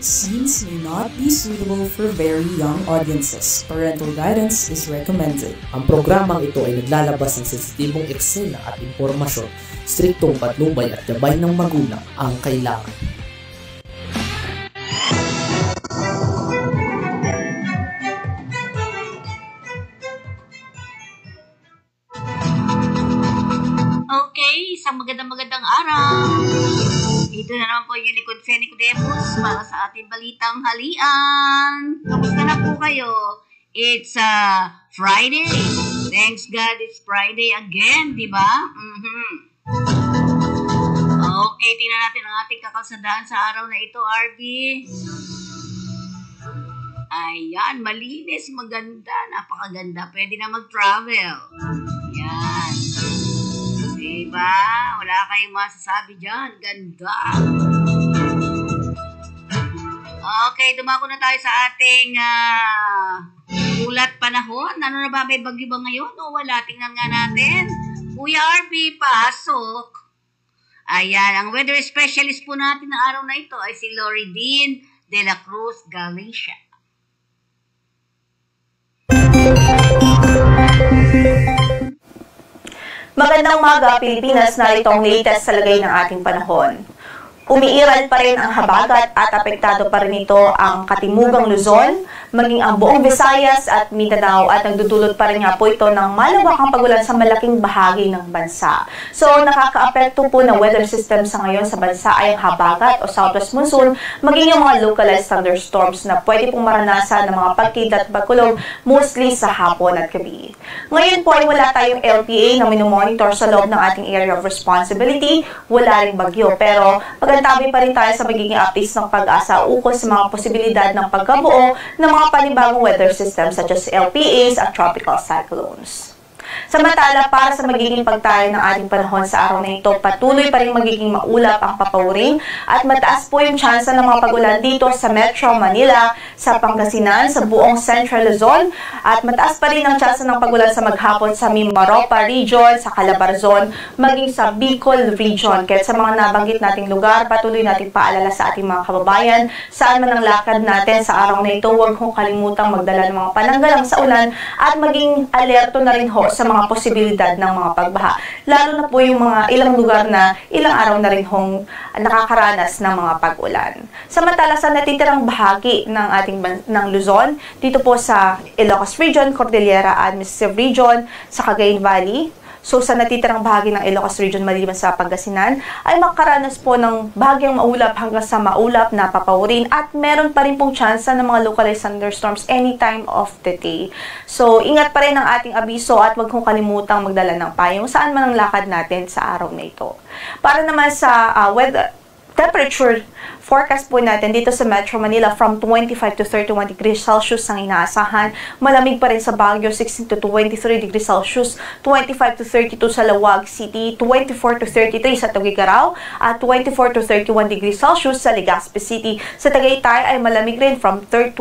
Scenes may not be suitable for very young audiences. Parental guidance is recommended. Ang programang ito ay naglalabas ng sensitibong eksena at impormasyon. Striktong patnubay at gabay ng magulang ang kailangan. Okay, isang magandang araw. Ito na naman po yung likod Feni Codemos para sa ating balitang halian. Kamusta na po kayo? It's Friday. Thanks God it's Friday again, di ba? Okay, tingnan natin ang ating kakalsadaan sa araw na ito, RB. Ayan, malinis, maganda, napakaganda. Pwede na mag-travel. Yan. Diba? Wala kayong masasabi dyan. Ganda. Okay, dumako na tayo sa ating ulat panahon. Ano na ba? May bagyo ba ngayon? O wala? Tingnan nga natin. Kuya RB, pasok. Ayan, ang weather specialist po natin na araw na ito ay si Loridine de la Cruz Galicia. Magandang umaga, Pilipinas, narito ang latest sa lagay ng ating panahon. Umiiral pa rin ang habagat at apektado pa rin ito ang katimugang Luzon, maging ang buong Visayas at Mindanao at nagdudulot pa rin nga po ito ng malawakang pagulan sa malaking bahagi ng bansa. So, nakaka-apekto po ng weather system sa ngayon sa bansa ay ang habagat o southwest monsoon, maging yung mga localized thunderstorms na pwede pong maranasan ng mga pagkidlat at pagkulog mostly sa hapon at gabi. Ngayon po ay wala tayong LPA na minomonitor sa loob ng ating area of responsibility, wala ring bagyo, pero tabi pa rin tayo sa magiging updates ng pag-asa ukol sa mga posibilidad ng pagkabuo ng mga panibagong weather systems such as LPAs at tropical cyclones. Samantala, para sa magiging pagtayo ng ating panahon sa araw na ito, patuloy pa rin magiging maulap ang papawring at mataas po yung tsansa ng mga pagulan dito sa Metro Manila, sa Pangasinan, sa buong Central Luzon, at mataas pa rin ang tsansa ng pagulan sa maghapon sa Mimaropa Region, sa Calabarzon, maging sa Bicol Region. Kaya sa mga nabanggit nating lugar, patuloy natin paalala sa ating mga kababayan, saan man ang lakad natin sa araw na ito, huwag kong kalimutang magdala ng mga pananggalang sa ulan at maging alerto na rin ho sa mga posibilidad ng mga pagbaha. Lalo na po yung mga ilang lugar na ilang araw na rin hong nakakaranas ng mga pag-ulan. Samantala sa natitirang bahagi ng ating ng Luzon, dito po sa Ilocos Region, Cordillera Administrative Region, sa Cagayan Valley, so sa natitirang bahagi ng Ilocos Region maliban sa Pangasinan, ay makaranas po ng bahagyang maulap hanggang sa maulap na papawrin at meron pa rin pong tsansa ng mga localized thunderstorms anytime of the day. So ingat pa rin ang ating abiso at huwag kong kalimutang magdala ng payong saan man ang lakad natin sa araw na ito. Para naman sa weather temperature forecast po natin dito sa Metro Manila from 25 to 31 degrees Celsius ang inaasahan. Malamig pa rin sa Baguio, 16 to 23 degrees Celsius, 25 to 32 sa Laoag City, 24 to 33 sa Tuguegarao, at 24 to 31 degrees Celsius sa Legazpi City. Sa Tagaytay ay malamig rin from 23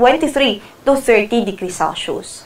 to 30 degrees Celsius.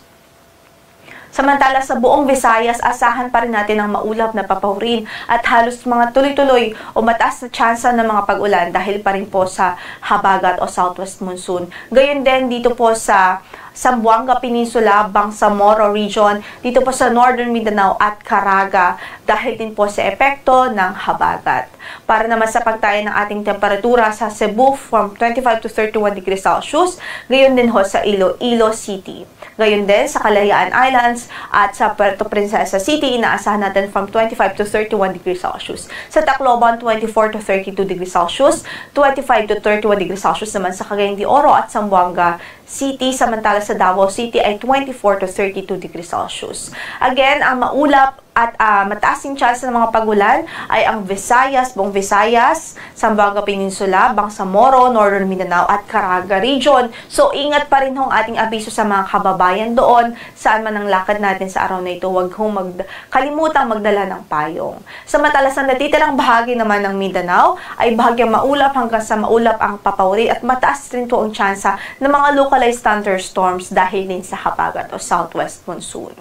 Samantala sa buong Visayas, asahan pa rin natin ang maulap na papawrin at halos mga tuloy-tuloy o mataas na tsansa ng mga pag-ulan dahil pa rin po sa habagat o southwest monsoon. Gayon din dito po sa Zamboanga Peninsula, Bangsamoro Region, dito po sa Northern Mindanao at Caraga dahil din po sa epekto ng habagat. Para naman sa pagtayo ng ating temperatura sa Cebu from 25 to 31 degrees Celsius, gayon din ho sa Iloilo City. Gayon din sa Kalayaan Islands at sa Puerto Princesa City, inaasahan natin from 25 to 31 degrees Celsius. Sa Tacloban, 24 to 32 degrees Celsius, 25 to 31 degrees Celsius naman sa Cagayan de Oro at Zamboanga City, samantala sa Davao City ay 24 to 32 degrees Celsius. Again, ang maulap at mataas yung chance ng mga pagulan ay ang Visayas, buong Visayas, Zamboanga Peninsula, Bangsamoro, Northern Mindanao at Caraga Region. So, ingat pa rin hong ating abiso sa mga kababayan doon, saan man ang lakad natin sa araw na ito, huwag hong kalimutang magdala ng payong. Samantala sa natitirang bahagi naman ng Mindanao, ay bahagyang maulap hanggang sa maulap ang papawri at mataas rin po ang tsansa ng mga localized thunderstorms dahil din sa habagat o southwest monsoon.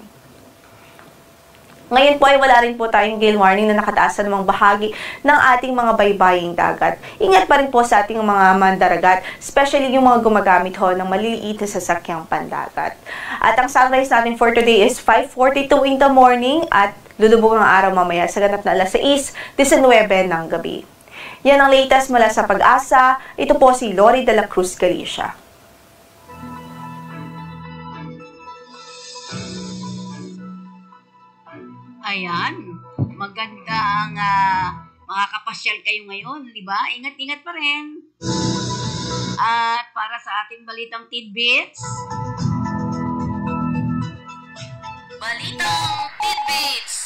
Ngayon po ay wala rin po tayong gale warning na nakataas sa namang bahagi ng ating mga baybaying dagat. Ingat pa rin po sa ating mga mandaragat, especially yung mga gumagamit ho ng maliliit na sasakyang pandagat. At ang sunrise natin for today is 5:42 in the morning at lulubog ang araw mamaya sa ganap na alas 6:19 ng gabi. Yan ang latest mula sa Pag-asa. Ito po si Lori de la Cruz Galicia. Ayan, maganda ang makakapasyal kayo ngayon, di ba? Ingat-ingat pa rin. At para sa ating balitang tidbits. Balitang tidbits.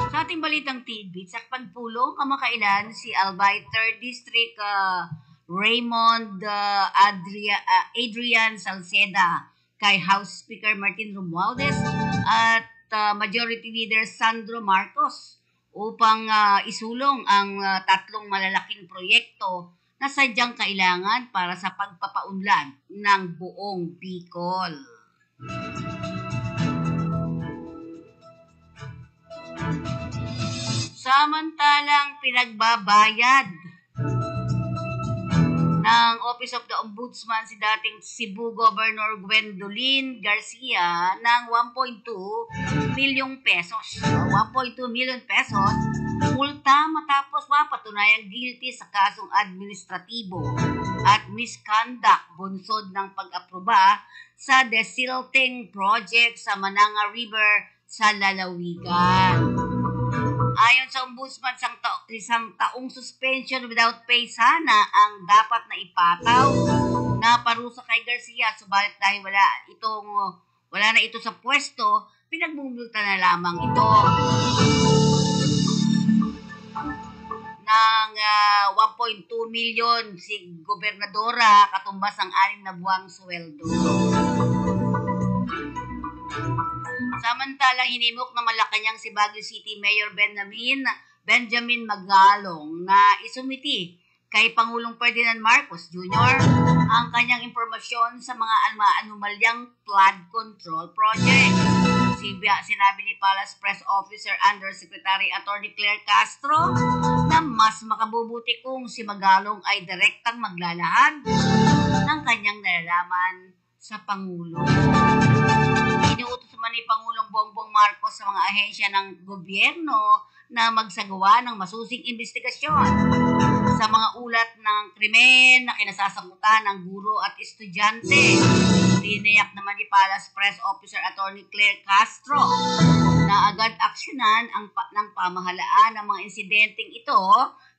Sa ating balitang tidbits, sa pagpulong kamakailan si Albay 3rd District Raymond Adrian Salceda kay House Speaker Martin Romualdez at Majority Leader Sandro Marcos upang isulong ang tatlong malalaking proyekto na sadyang kailangan para sa pagpapaunlad ng buong Bicol. Samantalang pinagbabayad ng Office of the Ombudsman si dating Cebu Governor Gwendolyn Garcia ng 1.2 milyong pesos. 1.2 million pesos multa matapos mapatunayang guilty sa kasong administratibo at misconduct bunsod ng pag-aproba sa desilting project sa Mananga River sa Lalawigan. Ayon sa Ombudsman, isang taong suspension without pay sana ang dapat na ipataw na parusa kay Garcia. Subalit dahil wala na ito sa pwesto, pinagbumulta na lamang ito ng 1.2 milyon si Gobernadora katumbas ang 6 na buwang sweldo. Samantalang hinimok ng Malacanang si Baguio City Mayor Benjamin Magalong na isumiti kay Pangulong Ferdinand Marcos Jr. ang kanyang impormasyon sa mga anomalyang flood control project. Sinabi ni Palace Press Officer Undersecretary Attorney Claire Castro na mas makabubuti kung si Magalong ay direktang maglalahad ng kanyang nalalaman sa Pangulo. Inuutos man ni Pangulong Bongbong Marcos sa mga ahensya ng gobyerno na magsagawa ng masusing investigasyon sa mga ulat ng krimen na kinasasakutan ng guro at estudyante. Tiniyak naman ni Palace Press Officer Attorney Claire Castro na agad aksyonan ng pamahalaan ng mga insidenteng ito,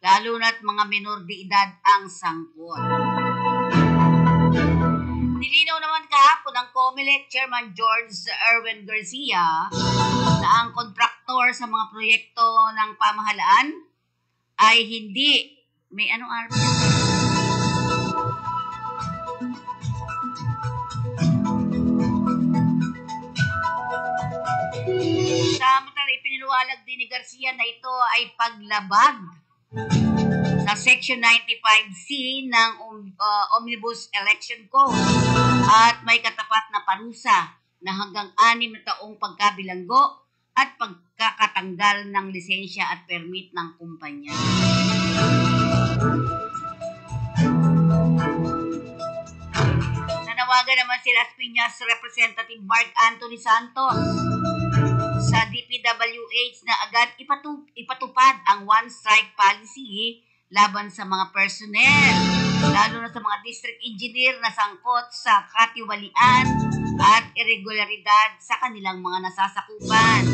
lalo na't mga menor de edad ang sangkot. Nilinaw naman kahapon ng COMELEC Chairman George Erwin Garcia na ang kontraktor sa mga proyekto ng pamahalaan ay hindi may Samantala, ipiniluwalag din ni Garcia na ito ay paglabag sa Section 95C ng Omnibus Election Code at may katapat na parusa na hanggang 6 na taong pagkabilanggo at pagkakatanggal ng lisensya at permit ng kumpanya. Nanawagan naman si Las Piñas Representative Mark Anthony Santos sa DPWH na agad ipatupad ang one-strike policy laban sa mga personnel, lalo na sa mga district engineer na sangkot sa katiwalian at irregularidad sa kanilang mga nasasakupan.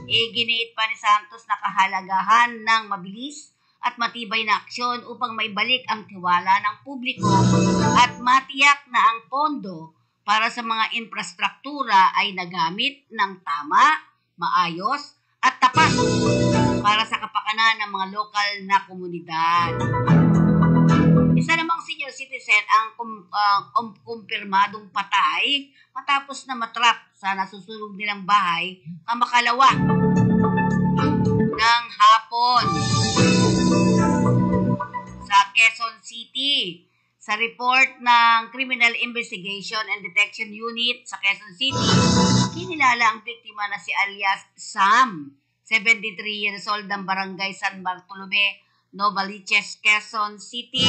Iginiit pa ni Santos na kahalagahan ng mabilis at matibay na aksyon upang maibalik ang tiwala ng publiko at matiyak na ang pondo para sa mga infrastruktura ay nagamit ng tama, maayos at tapat para sa kapakanan ng mga lokal na komunidad. Isa namang senior citizen ang kumpirmadong patay matapos na matrap sa nasusunog nilang bahay kamakalawa ng hapon sa Quezon City. Sa report ng Criminal Investigation and Detection Unit sa Quezon City, kinilala ang biktima na si alias Sam, 73 years old ng Barangay San Bartolome, Novaliches, Quezon City.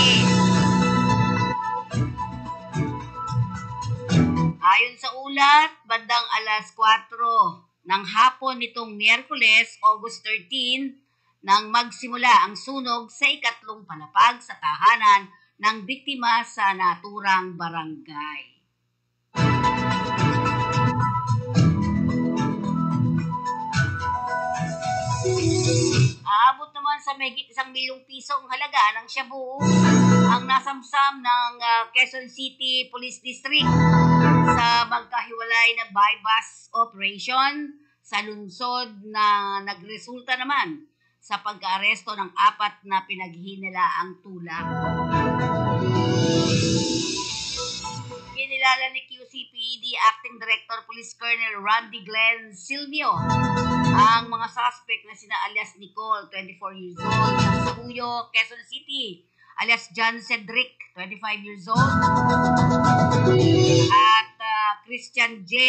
Ayon sa ulat, bandang alas 4 ng hapon nitong Miyerkules, August 13, nang magsimula ang sunog sa ikatlong palapag sa tahanan ng biktima sa naturang barangay. Aabot naman sa mahigit 1 milyong piso ang halaga ng shabu ang nasamsam ng Quezon City Police District sa magkahiwalay na buy-bust operation sa lungsod na nagresulta naman sa pag-aaresto ng 4 na pinaghinalaang tulak. Kinilala ni QCPD Acting Director Police Colonel Randy Glenn Silvio ang mga suspect na sina alias Nicole, 24 years old, ng Sahuyo, Quezon City, alias John Cedric, 25 years old, at Christian J.,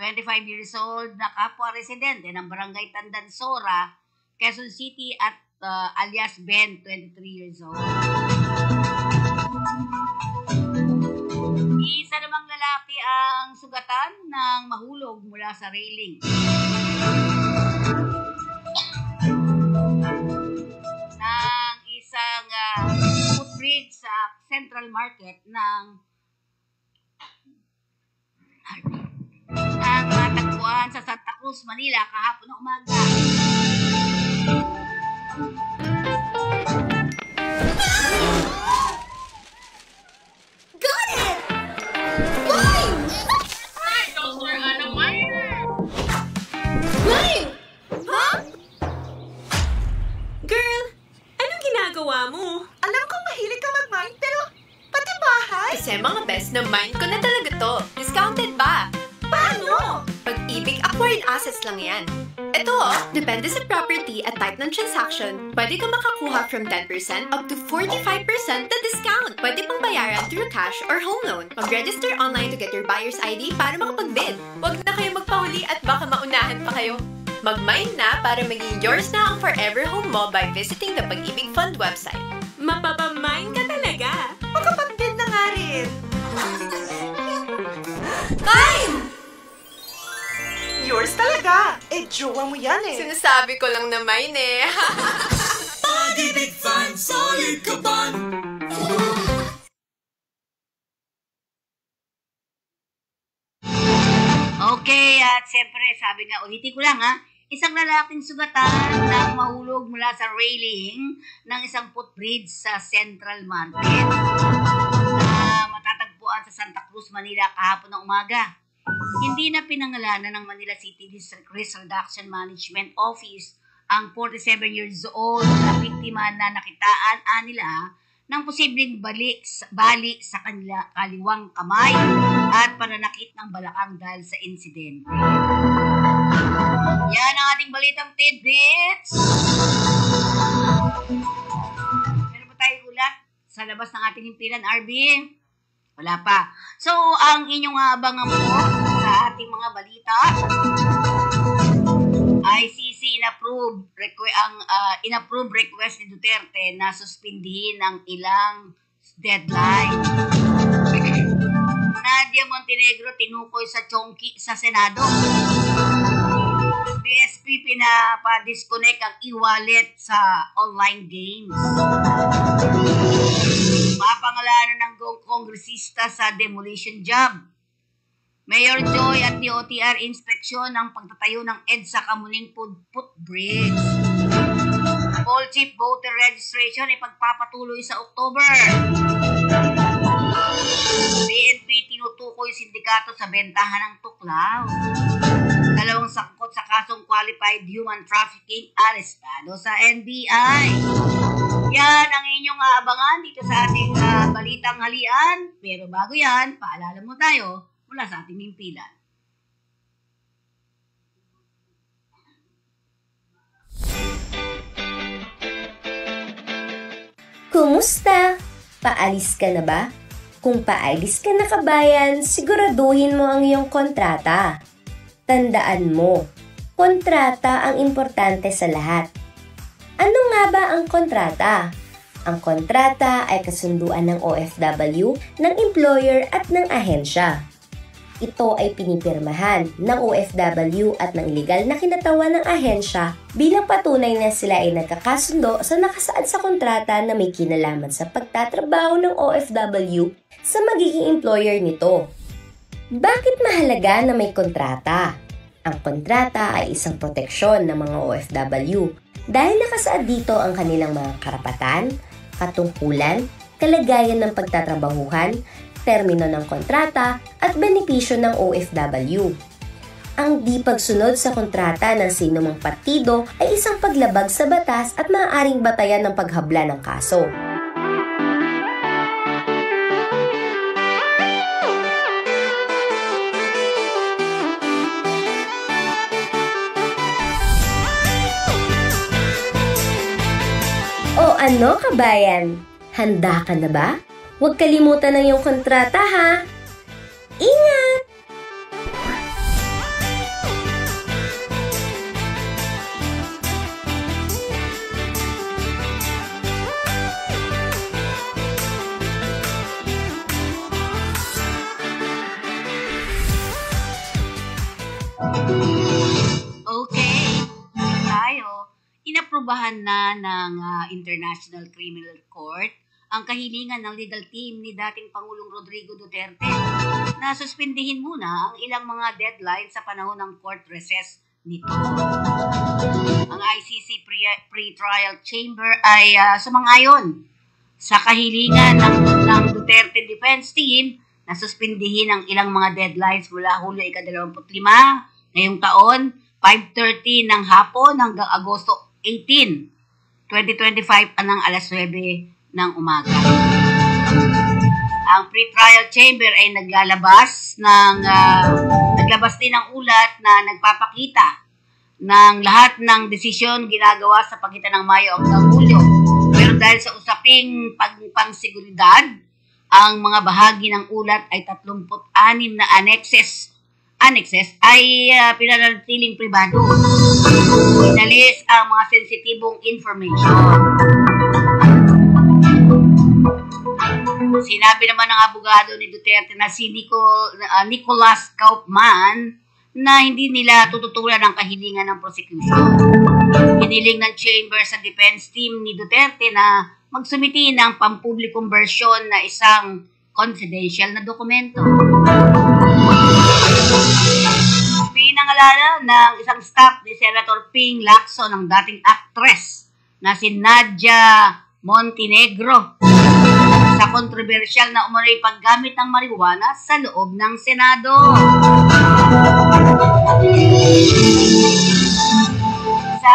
25 years old, na kapwa residente ng Barangay Tandansora, Quezon City, at alias Ben, 23 years old. Isa namang lalaki ang sugatan ng mahulog mula sa railing ng isang footbridge sa Central Market ng matagpuan sa Santa Cruz, Manila kahapon ng umaga. Got it! Line! Dr. Ana Meyer! Line! Huh? Girl, anong ginagawa mo? Alam kong mahilig ka mag-mine, pero pati bahay? Kasi mga best na mine ko na talaga to. Discounted pa. Paano? Pag-ibig, acquired assets lang yan. Ito depende sa property at type ng transaction, pwede ka makakuha from 10% up to 45% na discount. Pwede pang bayaran through cash or home loan. Mag-register online to get your buyer's ID para makapag-bid. Huwag na kayo magpahuli at baka maunahan pa kayo. Mag-mine na para maging yours na ang forever home mo by visiting the Pag-ibig Fund website. Mapapamine ka talaga. Magkapag-bid na nga rin. Time! Yours talaga. Eh, jowa mo yan eh. Sinasabi ko lang na mine eh. Pag-ibig Fund, solid ka ba? Okay, at siyempre, sabi nga, ulitin ko lang isang lalaking sugatan ng mahulog mula sa railing ng isang footbridge sa Central Market na matatagpuan sa Santa Cruz, Manila kahapon ng umaga. Hindi na pinangalanan ng Manila City District Risk Reduction Management Office ang 47 years old na biktima na nakitaan nila ng posibleng bali sa kanila kaliwang kamay at pananakit ng balakang dahil sa insidente. Yan ang ating balitang tidbits. Meron pa tayo ulat sa labas ng ating himpilan, RB? Wala pa. So, ang inyong abangan mo sa ating mga balita, ICC inapprove request ni Duterte na suspindihin ang ilang deadline. Nadia Montenegro tinukoy sa Chongqing sa Senado. BSP pinapa-disconnect ang e-wallet sa online games. Mapangalanan ng kongresista sa demolition job. Mayor Joy at DOTR inspeksyon ng pagtatayo ng EDSA Kamuning Footbridge. All chip voter registration ipagpapatuloy sa October. PNP tinutukoy sindikato sa bentahan ng tuklaw. 2 sangkot sa kasong qualified human trafficking arestado sa NBI. Yan ang inyong aabangan dito sa ating balitang halian. Pero bago yan, paalala mo tayo mula sa ating himpilan. Kumusta? Paalis ka na ba? Kung paalis ka na kabayan, siguraduhin mo ang iyong kontrata. Tandaan mo, kontrata ang importante sa lahat. Ano nga ba ang kontrata? Ang kontrata ay kasunduan ng OFW, ng employer at ng ahensya. Ito ay pinipirmahan ng OFW at ng illegal na kinatawan ng ahensya bilang patunay na sila ay nagkakasundo sa nakasaad sa kontrata na may kinalaman sa pagtatrabaho ng OFW sa magiging employer nito. Bakit mahalaga na may kontrata? Ang kontrata ay isang proteksyon ng mga OFW dahil nakasaad dito ang kanilang mga karapatan, katungkulan, kalagayan ng pagtatrabahuhan, termino ng kontrata at benepisyo ng OFW. Ang di pagsunod sa kontrata ng sinumang partido ay isang paglabag sa batas at maaaring batayan ng paghabla ng kaso. O ano kabayan? Handa ka na ba? Huwag kalimutan ng iyong kontrata ha! Ingat! Okay, tayo. Inaprubahan na ng International Criminal Court ang kahilingan ng legal team ni dating Pangulong Rodrigo Duterte na suspindihin muna ang ilang mga deadline sa panahon ng court recess nito. Ang ICC Pre-Trial Chamber ay sumang-ayon sa kahilingan ng Duterte Defense Team na suspindihin ang ilang mga deadlines mula Hulyo 25 ngayong taon, 5:30 ng hapon hanggang Agosto 18, 2025 ng alas 9 ng umaga. Ang pre-trial chamber ay naglabas din ng ulat na nagpapakita ng lahat ng desisyon ginagawa sa pagitan ng Mayo hanggang Hulyo. Pero dahil sa usaping pangseguridad, ang mga bahagi ng ulat ay 36 na annexes ay pinanatiling pribado. Inalis ang mga sensitibong information. Sinabi naman ng abogado ni Duterte na si Nicholas Kaufman na hindi nila tututulan ang kahilingan ng prosecution. Hiniling ng chamber sa defense team ni Duterte na magsumiti ng pampublikong version na isang confidential na dokumento. Pinangalanan ng isang staff ni Senator Ping Lacson ng dating actress na si Nadia Montenegro sa kontrobersyal na umunoy paggamit ng marijuana sa loob ng Senado. Sa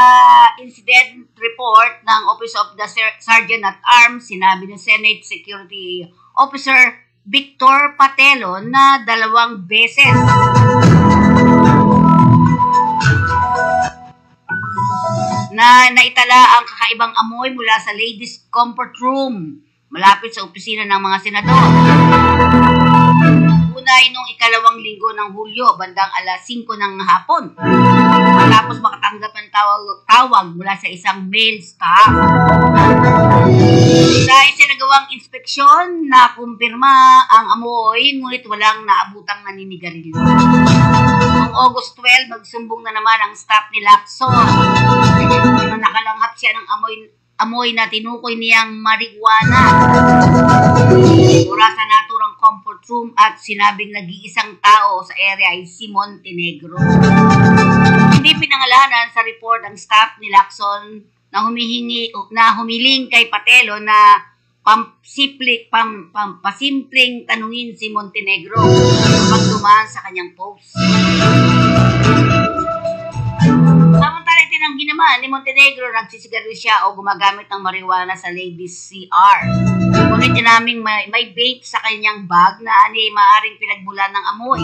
incident report ng Office of the Sergeant at Arms, sinabi ng Senate Security Officer Victor Patelo na 2 beses na naitala ang kakaibang amoy mula sa ladies' comfort room malapit sa opisina ng mga senador. Unay nung 2 linggo ng Hulyo, bandang alas 5 ng hapon, matapos makatanggap ng tawag mula sa isang male staff. Sa isinagawang inspeksyon, nakumpirma ang amoy, ngunit walang naabutang naninigarilyo. Noong August 12, magsumbong na naman ang staff ni Lacson na nakalanghap siya ng amoy na tinukoy niyang marijuana mula sa naturang comfort room at sinabing nag-iisang tao sa area ay si Montenegro. Hindi pinangalanan sa report ang staff ni Lacson na humiling kay Patelo na pasimpleng tanungin si Montenegro kapag dumaan sa kanyang post. Samantala tinanggi naman ni Montenegro nagsisigarilyo siya o gumagamit ng marijuana sa ladies CR. Ngunit naming may vape sa kanyang bag na maaaring pinagbulan ng amoy.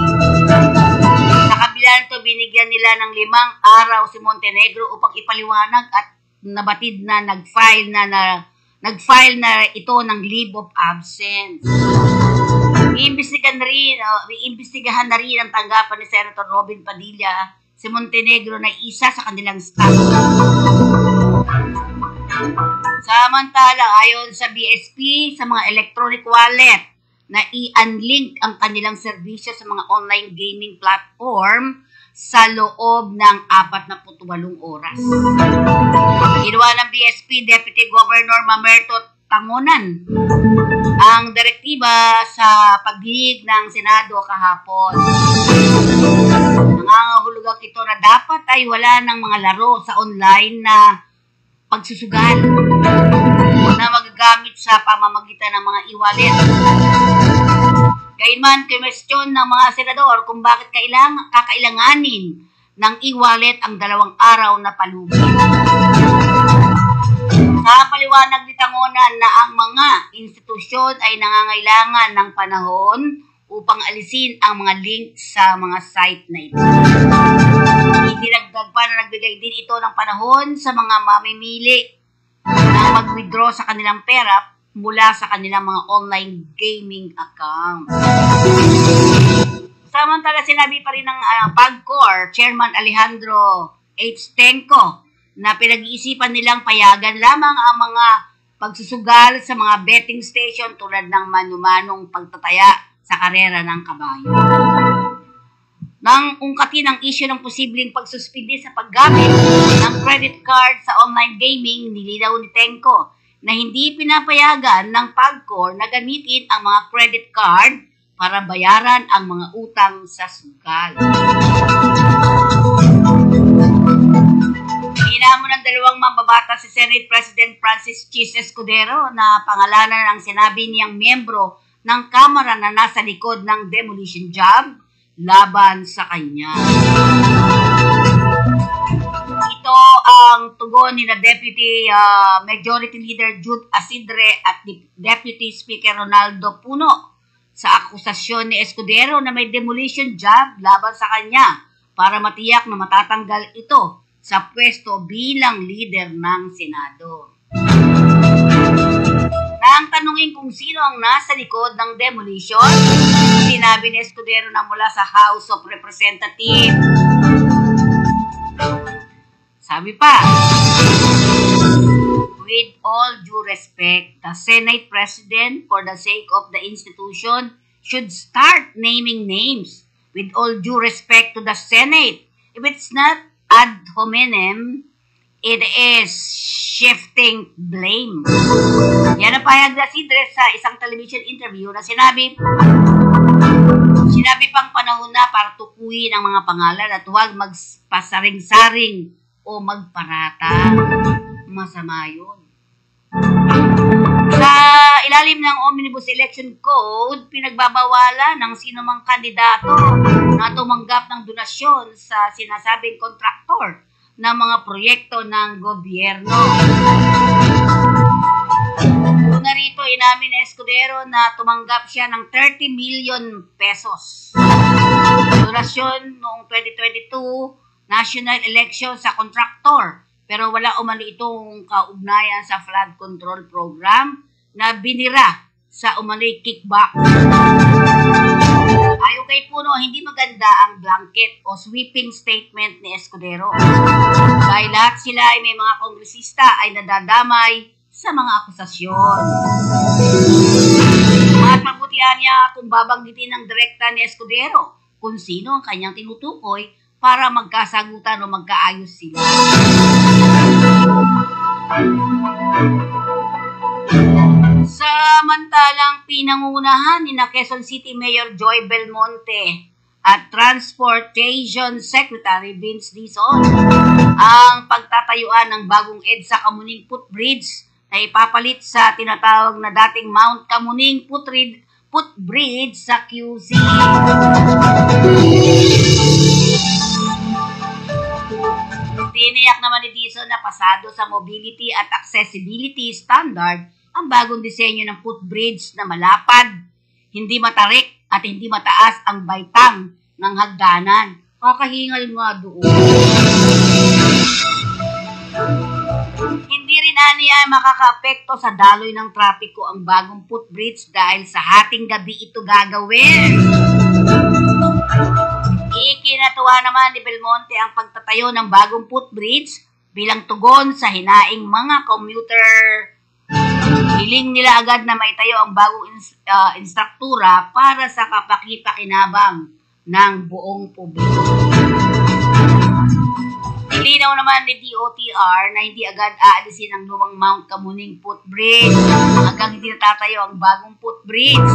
Sa kabila nito, binigyan nila ng 5 araw si Montenegro upang ipaliwanag at nabatid na nag-file na nag-file na ito ng leave of absence. Iimbestigahan na rin ang tanggapan ni Senator Robin Padilla si Montenegro na isa sa kanilang staff. Samantala, ayon sa BSP, sa mga electronic wallet na i-unlink ang kanilang serbisyo sa mga online gaming platform sa loob ng 48 oras. Ginawa ng BSP Deputy Governor Mamerto Tangonan ang direktiba sa pagdinig ng Senado kahapon. Nangangahulugang ito na dapat ay wala ng mga laro sa online na pagsusugal na magagamit sa pamamagitan ng mga e-wallet. Gayunman, kumestyon ng mga senador kung bakit kakailanganin ng e-wallet ang 2 araw na palugit. Paliwanag ni Tangonan na ang mga institusyon ay nangangailangan ng panahon upang alisin ang mga link sa mga site na ito. Idinagdag pa na nagbigay din ito ng panahon sa mga mamimili na mag-withdraw sa kanilang pera mula sa kanilang mga online gaming account. Samantala, sinabi pa rin ng PAGCOR Chairman Alejandro H. Tenco na pinag-iisipan nilang payagan lamang ang mga pagsusugal sa mga betting station tulad ng manu-manong pagtataya sa karera ng kabayo. Nang ungkatin ang isyu ng posibleng pagsuspindi sa paggamit ng credit card sa online gaming, nilinaw ni Tenco na hindi pinapayagan ng PAGCOR na gamitin ang mga credit card para bayaran ang mga utang sa sugal. Hinamon ng 2 mambabatas si Senate President Francis Chis Escudero na pangalanan ang sinabi niyang miyembro ng Kamara na nasa likod ng demolition job laban sa kanya. Ito ang tugon ni na Deputy Majority Leader Jude Asidre at Deputy Speaker Ronaldo Puno sa akusasyon ni Escudero na may demolition job laban sa kanya para matiyak na matatanggal ito sa pwesto bilang leader ng Senado. Nang tanungin kung sino ang nasa likod ng demolition, sinabi ni Escudero na mula sa House of Representatives. Sabi pa, with all due respect, the Senate President, for the sake of the institution, should start naming names. With all due respect to the Senate, if it's not ad hominem, it is shifting blame. Yan ang pahayag na si Dres sa isang television interview na sinabi pang panahon na para tukuyin ang mga pangalan at huwag magpasaring-saring o magparata. Masama yun. Sa ilalim ng Omnibus Election Code, pinagbabawalan ng sinumang kandidato na tumanggap ng donasyon sa sinasabing kontraktor ng mga proyekto ng gobyerno. Narito, inamin ni Escudero na tumanggap siya ng 30 million pesos. Donasyon noong 2022 national election sa kontraktor, pero wala umano itong kaugnayan sa flood control program na binira sa umano'y kickback. Ayon kay Puno, hindi maganda ang blanket o sweeping statement ni Escudero. Dahil lahat sila ay may mga kongresista ay nadadamay sa mga akusasyon. At magbutihan niya kung babanggitin ng direkta ni Escudero kung sino ang kanyang tinutukoy para magkasagutan o magkaayos sila. Samantalang pinangunahan ni Quezon City Mayor Joy Belmonte at Transportation Secretary Vince Dizon ang pagtatayuan ng bagong EDSA Kamuning Footbridge na ipapalit sa tinatawag na dating Mount Kamuning Footbridge sa QC. Tiniyak naman ni Dizon na pasado sa mobility at accessibility standard ang bagong disenyo ng footbridge na malapad, hindi matarik at hindi mataas ang baitang ng hagdanan. Kakahingal nga doon. Hindi rin ani yan makakaapekto sa daloy ng trapiko ang bagong footbridge dahil sa hating gabi ito gagawin. Ikinatuwa naman ni Belmonte ang pagtatayo ng bagong footbridge bilang tugon sa hinaing mga commuter. Hiling nila agad na maitayo ang bagong instruktura para sa kapaki-pakinabang ng buong publiko. Nilinaw naman ni DOTR na hindi agad aalisin ang lumang Mount Kamuning footbridge hanggang hindi natatayo ang bagong footbridge.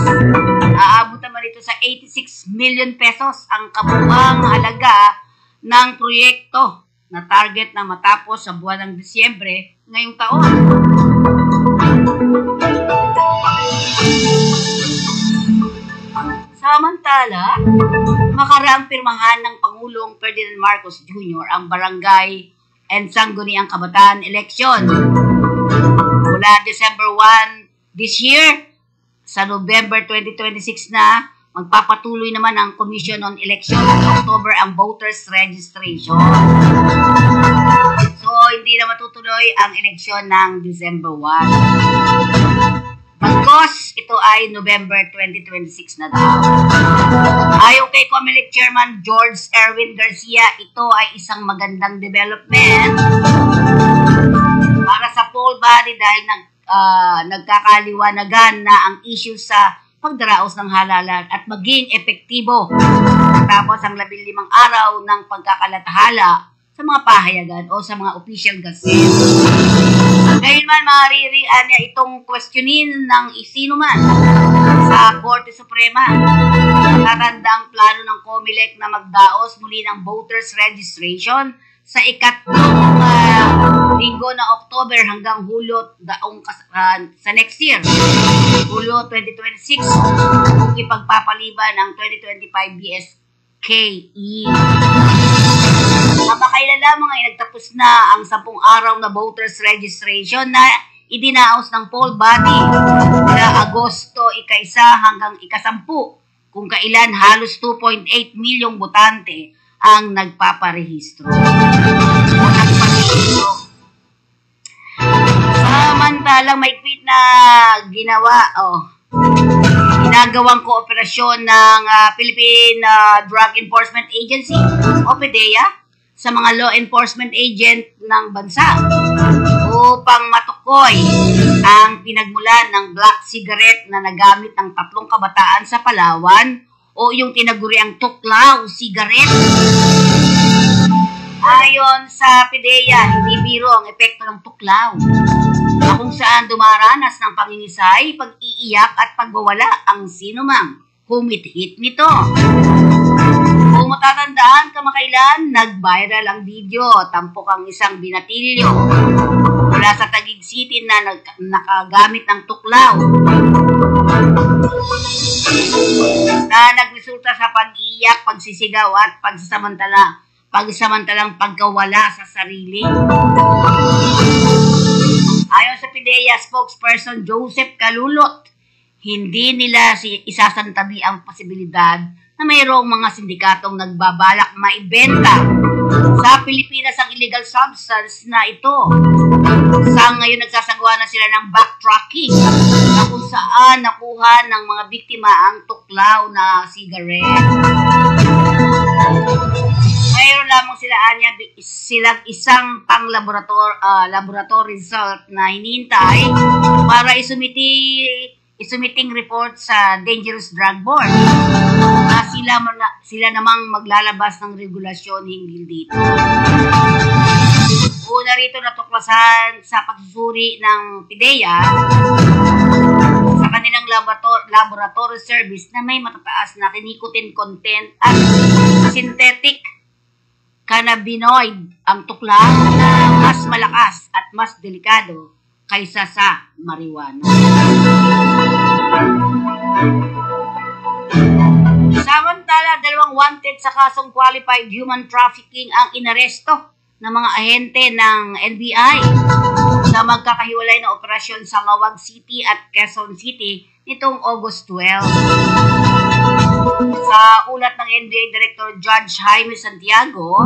Aabot naman ito sa 86 million pesos ang kabuang halaga ng proyekto na target na matapos sa buwan ng Disyembre ngayong taon. Samantala, makaraang pirmahan ng Pangulong Ferdinand Marcos Jr. ang Barangay and Sangguniang Kabataan election. Mula December 1 this year, sa November 2026 na, magpapatuloy naman ang Commission on Election at October ang voters registration. So, hindi na matutuloy ang eleksyon ng December 1. Pagkos, ito ay November 2026 na daw. Ayon kay COMELEC Chairman George Erwin Garcia, ito ay isang magandang development para sa poll body dahil nagkakaliwanagan na ang issue sa pagdaraos ng halalan at maging epektibo tapos ang 15 araw ng pagkakalathala sa mga pahayagan o sa mga official gazette. Ngayon man, maririan niya itong questionin ng sino man sa Korte Suprema. Matatanda ang plano ng COMELEC na magdaos muli ng voters registration sa ikatlong linggo ng October hanggang Hulyo sa next year, Hulyo 2026, kung ipagpapaliban ng 2025 BSKE. Kamakailan lamang ay nagtapos na ang 10 araw na voters registration na idinaos ng poll body mula Agosto 1 hanggang 10, kung kailan halos 2.8 milyong botante ang nagpaparehistro. Samantalang may tweet na ginagawang kooperasyon ng Philippine Drug Enforcement Agency o PDEA sa mga law enforcement agent ng bansa upang matukoy ang pinagmulan ng black cigarette na nagamit ng 3 kabataan sa Palawan o yung tinaguriang tuklaw cigarette. Ayon sa PDEA, hindi biro ang epekto ng tuklaw na kung saan dumaranas ng pangingisay, pag-iiyak at pagwawala ang sinumang humit-hit nito. Kung matatandaan kamakailan, nag-viral ang video, tampok ang isang binatilyo mula sa Taguig City na nakagamit ng tuklaw na nagresulta sa pag-iiyak, pagsisigaw at pagsamantalang pagkawala sa sarili. Ayon sa PDEA spokesperson Joseph Calulot, hindi nila isasantabi ang posibilidad na mayroong mga sindikatong nagbabalak maibenta sa Pilipinas ang illegal substance na ito. Sa ngayon nagsasagawa na sila ng backtracking na kung saan nakuha ng mga biktima ang tuklaw na cigarette. Mayroon lamang silang isang pang-laboratory result na hinihintay para isumiting report sa Dangerous Drug Board. Sila namang maglalabas ng regulasyon hinggil dito. Una rito natuklasan sa pagsusuri ng PDEA sa kanilang laboratory service na may matataas na nicotine content at synthetic cannabinoid ang tuklaw na mas malakas at mas delikado kaysa sa marijuana. Samantala, 2 wanted sa kasong qualified human trafficking ang inaresto ng mga ahente ng NBI sa magkakahiwalay na operasyon sa Lawag City at Quezon City nitong August 12. Sa ulat ng NBA Director Judge Jaime Santiago,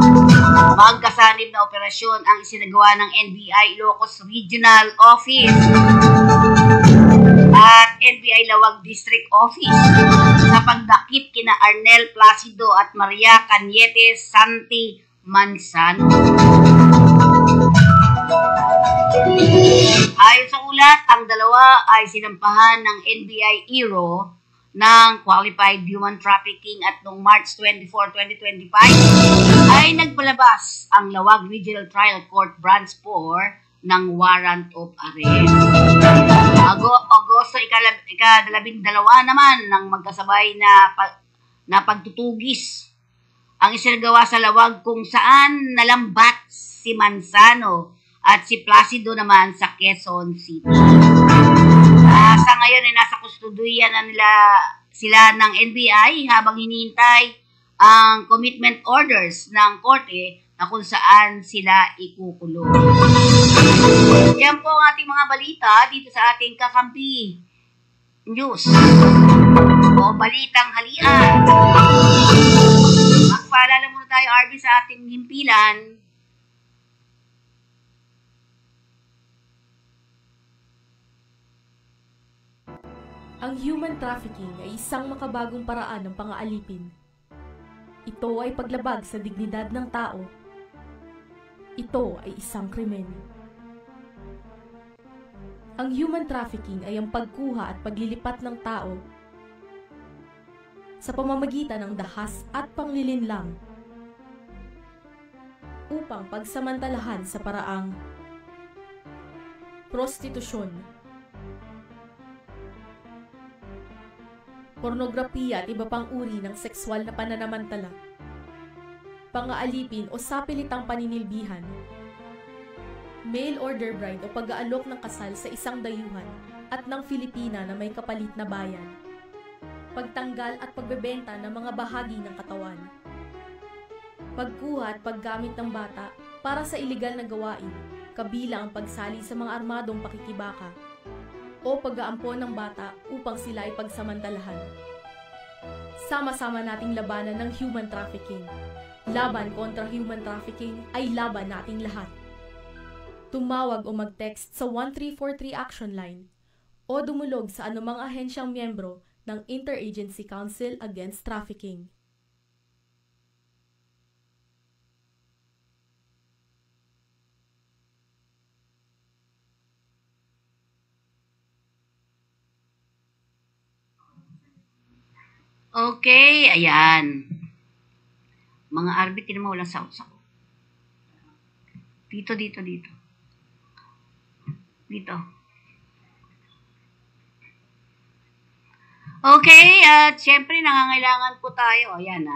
magkasanib na operasyon ang isinagawa ng NBI Ilocos Regional Office at NBI Lawag District Office sa pagdakip kina Arnel Placido at Maria Cañete Santi Manzano. Ayon sa ulat, ang dalawa ay sinampahan ng NBI IRO ng Qualified Human Trafficking at noong March 24, 2025 ay nagpalabas ang Lawag Regional Trial Court Branch 4 ng warrant of arrest. Agosto 12 naman ng magkasabay na pagtutugis ang isinagawa sa Lawag kung saan nalambat si Manzano at si Placido naman sa Quezon City. Sa ngayon ay nasa kustodiya na sila ng NBI habang hinihintay ang commitment orders ng korte na kung saan sila ikukulong. Yan po ang ating mga balita dito sa ating Kakampi News o Balitang Halian. Magpaalala muna tayo, RB, sa ating himpilan. Ang human trafficking ay isang makabagong paraan ng pang-aalipin. Ito ay paglabag sa dignidad ng tao. Ito ay isang krimen. Ang human trafficking ay ang pagkuha at paglilipat ng tao sa pamamagitan ng dahas at panglilinlang upang pagsamantalahan sa paraang prostitusyon, pornografiya at iba pang uri ng sexual na pananamantala, pang-aalipin o sapilitang paninilbihan, mail order bride o pag-aalok ng kasal sa isang dayuhan at ng Filipina na may kapalit na bayan, pagtanggal at pagbebenta ng mga bahagi ng katawan, pagkuha at paggamit ng bata para sa iligal na gawain, kabilang ang pagsali sa mga armadong pakikibaka, o pag-aampon ng bata upang sila ay pagsamantalahan. Sama-sama nating labanan ng human trafficking. Laban kontra human trafficking ay laban nating lahat. Tumawag o mag-text sa 1343 Action Line o dumulog sa anumang ahensyang miyembro ng Interagency Council Against Trafficking. Okay, ayan. Mga RB, tinan mo, walang sounds ako. Dito. Okay, at syempre, nangangailangan po tayo. Ayan,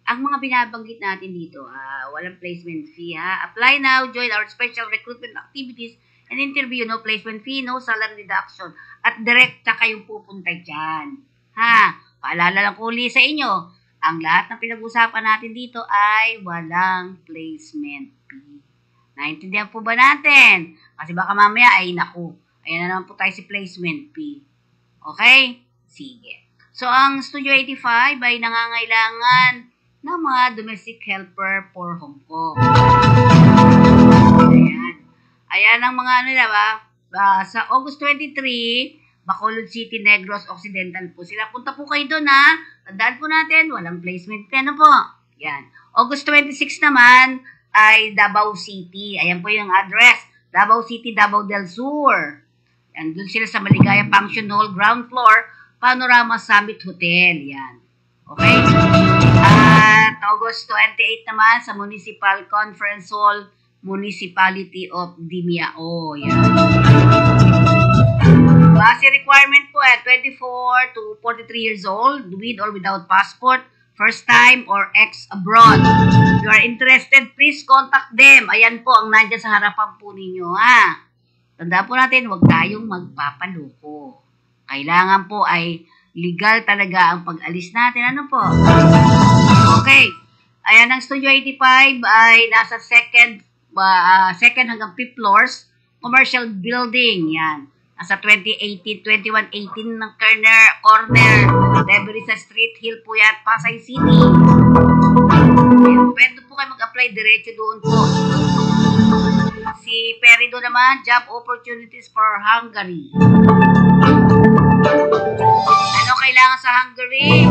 ang mga binabanggit natin dito, walang placement fee, Apply now, join our special recruitment activities and interview, no placement fee, no salary deduction. At direkta kayong pupunta dyan. Paalala lang ko ulit sa inyo, ang lahat ng pinag-usapan natin dito ay walang placement fee. Naintindihan po ba natin? Kasi baka mamaya ay naku, ayan na naman po tayo si placement fee. Okay? Sige. So, ang Studio 85 ay nangangailangan ng mga domestic helper for Hong Kong. Ayan ang mga sa August 23, Bacolod City, Negros Occidental po sila. Punta po kayo doon, Tandaan po natin, walang placement fee. Ano po? Yan. August 26 naman ay Davao City. Ayan po yung address. Davao City, Davao del Sur. Yan. Doon sila sa Maligaya Function Hall, ground floor, Panorama Summit Hotel. Yan. Okay? At August 28 naman sa Municipal Conference Hall, Municipality of Dimiao. Yan. Base requirement po 24 to 43 years old, with or without passport, first time or ex-abroad. If you are interested, please contact them. Ayan po ang nandiyan sa harapan po ninyo, Tandaan po natin, huwag tayong magpapaloko. Kailangan po ay legal talaga ang pag-alis natin. Ano po? Okay. Ayan, ang Studio 85 ay nasa second hanggang 5th floors, commercial building. Yan. Nasa 2118 ng corner Deberisa Street, Hill Puyat, Pasay City. Pwede po kayo mag-apply diretso doon po. Si Perido naman, job opportunities for Hungary. Ano kailangan sa Hungary?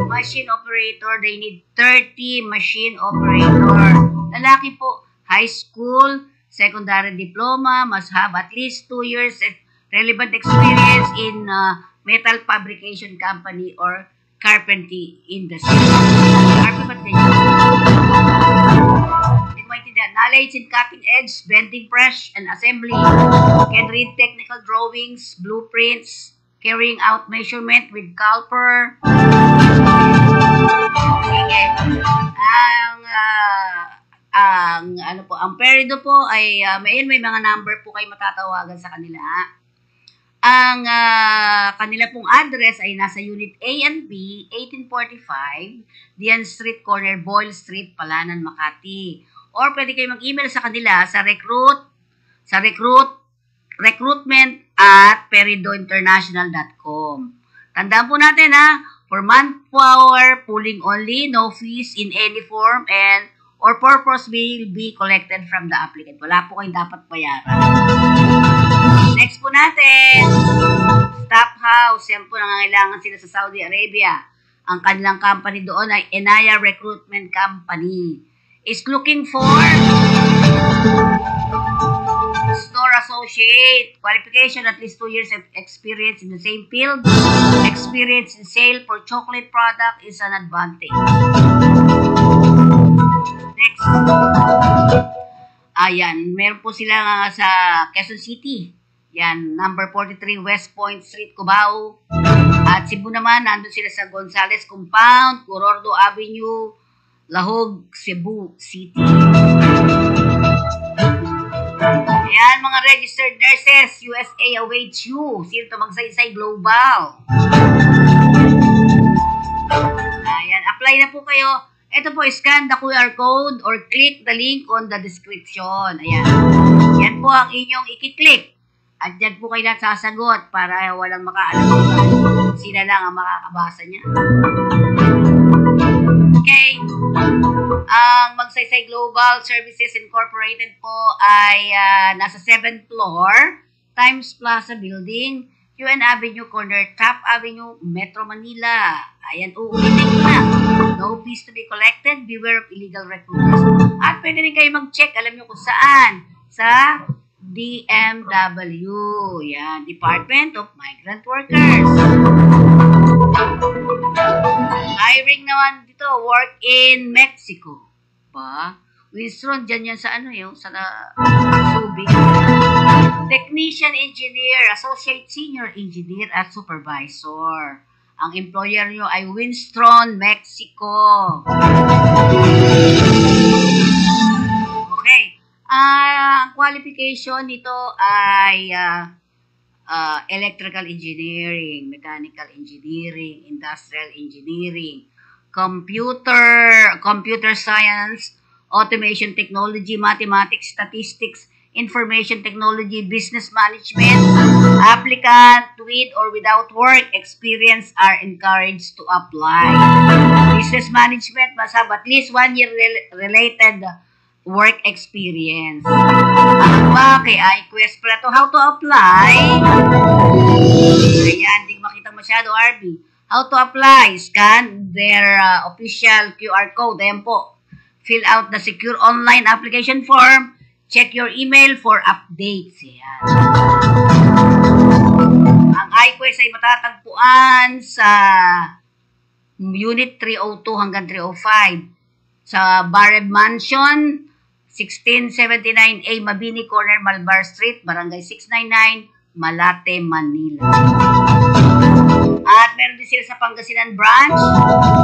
Machine operator. They need 30 machine operator. Lalaki po, high school, secondary diploma, must have at least 2 years relevant experience in metal fabrication company or carpentry industry. Carpentry ba't ganyan? Hindi ko maintindihan. Knowledge in cutting edge, bending press, and assembly. Can read technical drawings, blueprints, carrying out measurement with caliper. Sige. Ang Perido po ay may mga number po kayo matatawagan sa kanila. Ang kanila pong address ay nasa Unit A and B, 1845, Dian Street Corner, Boyle Street, Palanan, Makati. Or pwede kayo mag-email sa kanila sa recruitment@peridointernational.com. Tandaan po natin for manpower, pooling only, no fees in any form, and or purpose will be collected from the applicant. Wala po kayong dapat bayaran. Next po natin, Staff House. Yan po nangangailangan sila sa Saudi Arabia. Ang kanilang company doon ay Enaya Recruitment Company. Is looking for store associate. Qualification, at least 2 years of experience in the same field. Experience in sale for chocolate product is an advantage. Next. Ayan, meron po sila sa Quezon City. Yan, number 43 West Point Street, Cubao. At Cebu naman, nandun sila sa Gonzales Compound, Corordo Avenue, Lahog, Cebu City. Ayan, mga registered nurses, USA awaits you. Sino to Magsaysay Global? Ayan, apply na po kayo. Ito po, scan the QR code or click the link on the description. Ayan. Yan po ang inyong i-click. At dyan po kayo na sasagot para walang makaalam. Sila lang ang makakabasa niya. Okay. Ang Magsaysay Global Services Incorporated po ay nasa 7th floor, Times Plaza Building, UN Avenue Corner, Top Avenue, Metro Manila. Ayan, uulitin ko na. No fees to be collected. Beware of illegal recruiters. At pwede rin kayo mag-check. Alam nyo kung saan. Sa DMW. Yan, Department of Migrant Workers. Hiring naman dito, work in Mexico. Winston, dyan yan sa sa Subic. Technician engineer, associate senior engineer at supervisor. Ang employer nyo ay Winston, Mexico. Okay. Ang qualification nito ay electrical engineering, mechanical engineering, industrial engineering, computer science, automation technology, mathematics, statistics, information technology, business management. Applicant with or without work experience are encouraged to apply. Business management must have at least 1 year related work experience. Kay iQuest pala to. How to apply? Ayan, hindi ko makita masyado, RB. How to apply? Scan their official QR code. Ayan po. Fill out the secure online application form. Check your email for updates. Ayan. Ang iQuest ay matatagpuan sa Unit 302 hanggang 305 sa Bareb Mansion, 1679A Mabini Corner, Malbar Street, Barangay 699, Malate, Manila. At meron din sila sa Pangasinan Branch,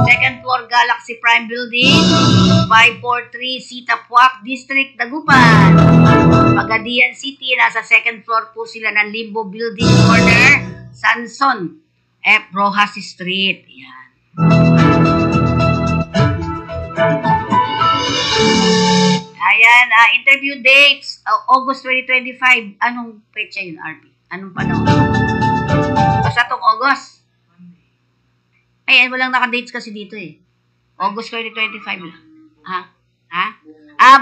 2nd floor Galaxy Prime Building, 543 Sitapuac District, Dagupan. Pagadian City, nasa 2nd floor po sila ng Limbo Building Corner, Sanson, F. Rojas Street. Yan. Ayan, interview dates, August 2025. Anong petsa yun, RP? Anong panahon? Basta itong August. Ayan, walang naka-dates kasi dito eh. August 2025 lang.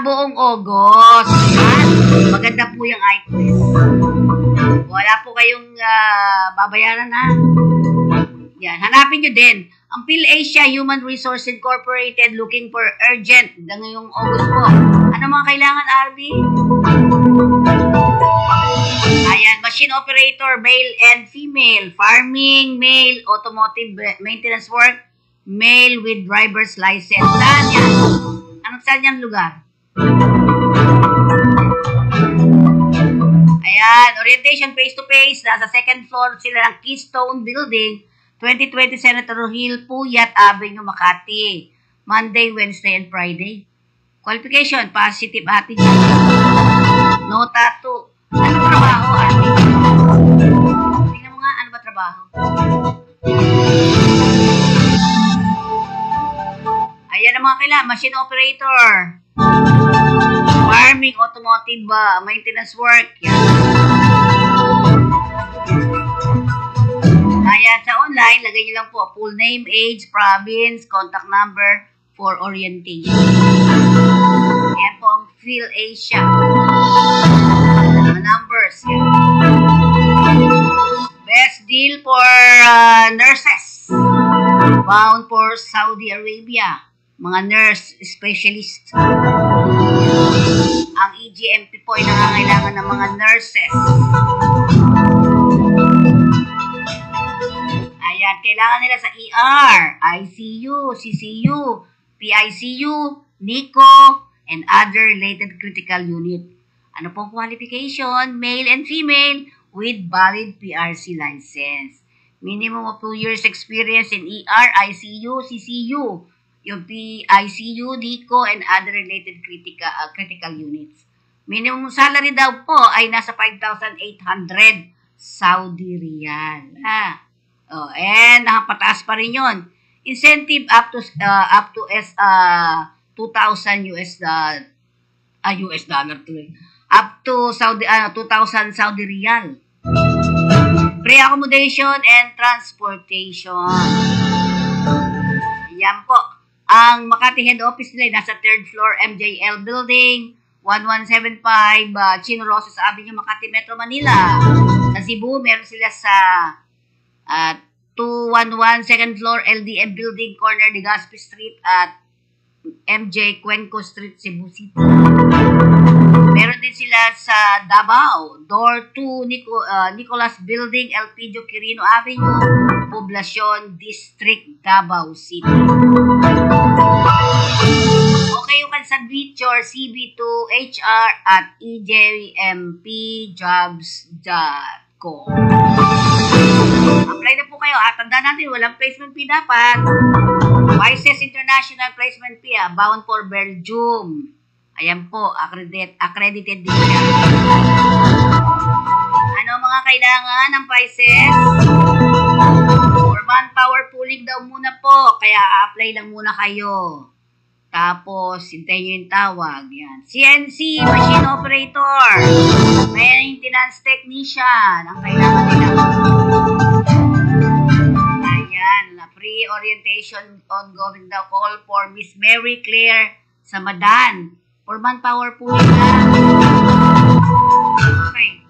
Buong August. Maganda po yung iQuest. Wala po kayong babayaran ha. Yan, hanapin nyo din. Ang PhilAsia Human Resource Incorporated looking for urgent ngayong August po. Ano mga kailangan, RB? Ayan, machine operator, male and female. Farming, male. Automotive maintenance work, male with driver's license. Saan yan? Saan yung lugar? Ayan, orientation face-to-face. Nasa second floor sila ng Keystone Building, 2020 Senator Hill, Puyat Avenue, Makati. Monday, Wednesday, and Friday. Qualification, positive attitude. No tattoo. Ano trabaho, Arby? Tingnan mo nga, ano ba trabaho? Ayan ang mga kailangan. Machine operator. Farming, automotive, maintenance work. Yan. Ayan, sa online, lagay nyo lang po full name, age, province, contact number for orientation. Ayan po ang PhilAsia. Mga numbers. Yan. Best deal for nurses. Bound for Saudi Arabia. Mga nurse specialist. Ang EGMP po ay nangangailangan ng mga nurses. Ayan, kailangan nila sa ER, ICU, CCU, PICU, NICU, and other related critical unit. Ano pong qualification? Male and female with valid PRC license. Minimum of 2 years experience in ER, ICU, CCU, yung PICU, NICU, and other related critical units. Minimum salary daw po ay nasa 5,800 Saudi Riyal. And nakapataas pa rin yun. Incentive up to 2,000 US dollar to up to 2,000 Saudi Riyal. Pre-accommodation and transportation. Yan po. Ang Makati head office nila nasa 3rd floor MJL Building, 1175 Chino Rosas Avenue, Makati, Metro Manila. Sa Cebu, meron sila sa 211 2nd floor LDM Building, corner Legazpi Street at MJ Cuenco Street, Cebu City. Meron din sila sa Davao, door 2 Nicolas Building, Elpidio Quirino Avenue, Poblacion District, Davao City. Okay, you can submit your CV to hr@ejmpjobs.com. Apply na po kayo. Tandaan natin, walang placement fee dapat. YSES International Placement Fee, bound for Belgium. Ayan po, accredited din siya. Ano mga kailangan ng PISES? For manpower pooling daw muna po, kaya apply lang muna kayo. Tapos, hintayin nyo yung tawag. Yan. CNC, machine operator. Maintenance technician. Ang kailangan nila. Ayan. Pre-orientation ongoing daw. Call for Miss Mary Claire Samadan. For manpower po nila. Okay.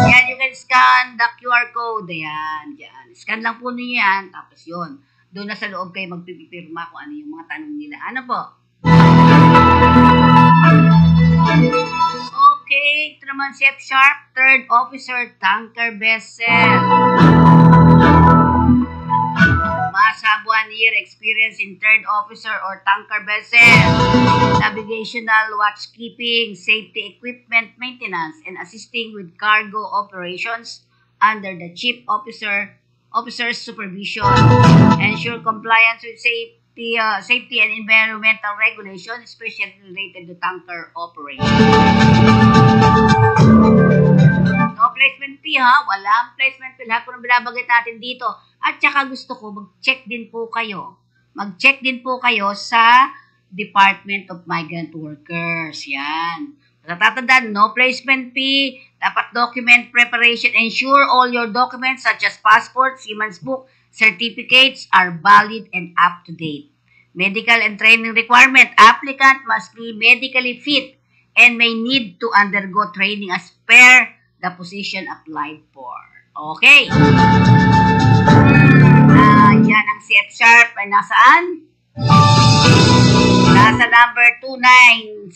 Yan, you can scan the QR code. Ayan. Yan. Scan lang po niyo yan. Tapos yun. Doon na sa loob kayo magpipirma kung ano yung mga tanong nila. Ano po? Okay, ito naman si F. Sharp, 3rd Officer, Tanker Vessel. Masa 1 year experience in 3rd Officer or Tanker Vessel. Navigational watchkeeping, safety equipment maintenance, and assisting with cargo operations under the Chief Officer's supervision. Ensure compliance with safety and environmental regulations, especially related to tanker operation. No placement fee ha, walang placement fee. Lahat po ng binabanggit natin dito. At saka gusto ko, mag-check din po kayo. Mag-check din po kayo sa Department of Migrant Workers. Yan. Natatandaan, no placement fee, dapat document preparation, ensure all your documents such as passport, seaman's book, Certificates are valid and up-to-date. Medical and training requirement. Applicant must be medically fit and may need to undergo training as per the position applied for. Okay. Yan ang CF Sharp ay nasaan? Nasa number 290.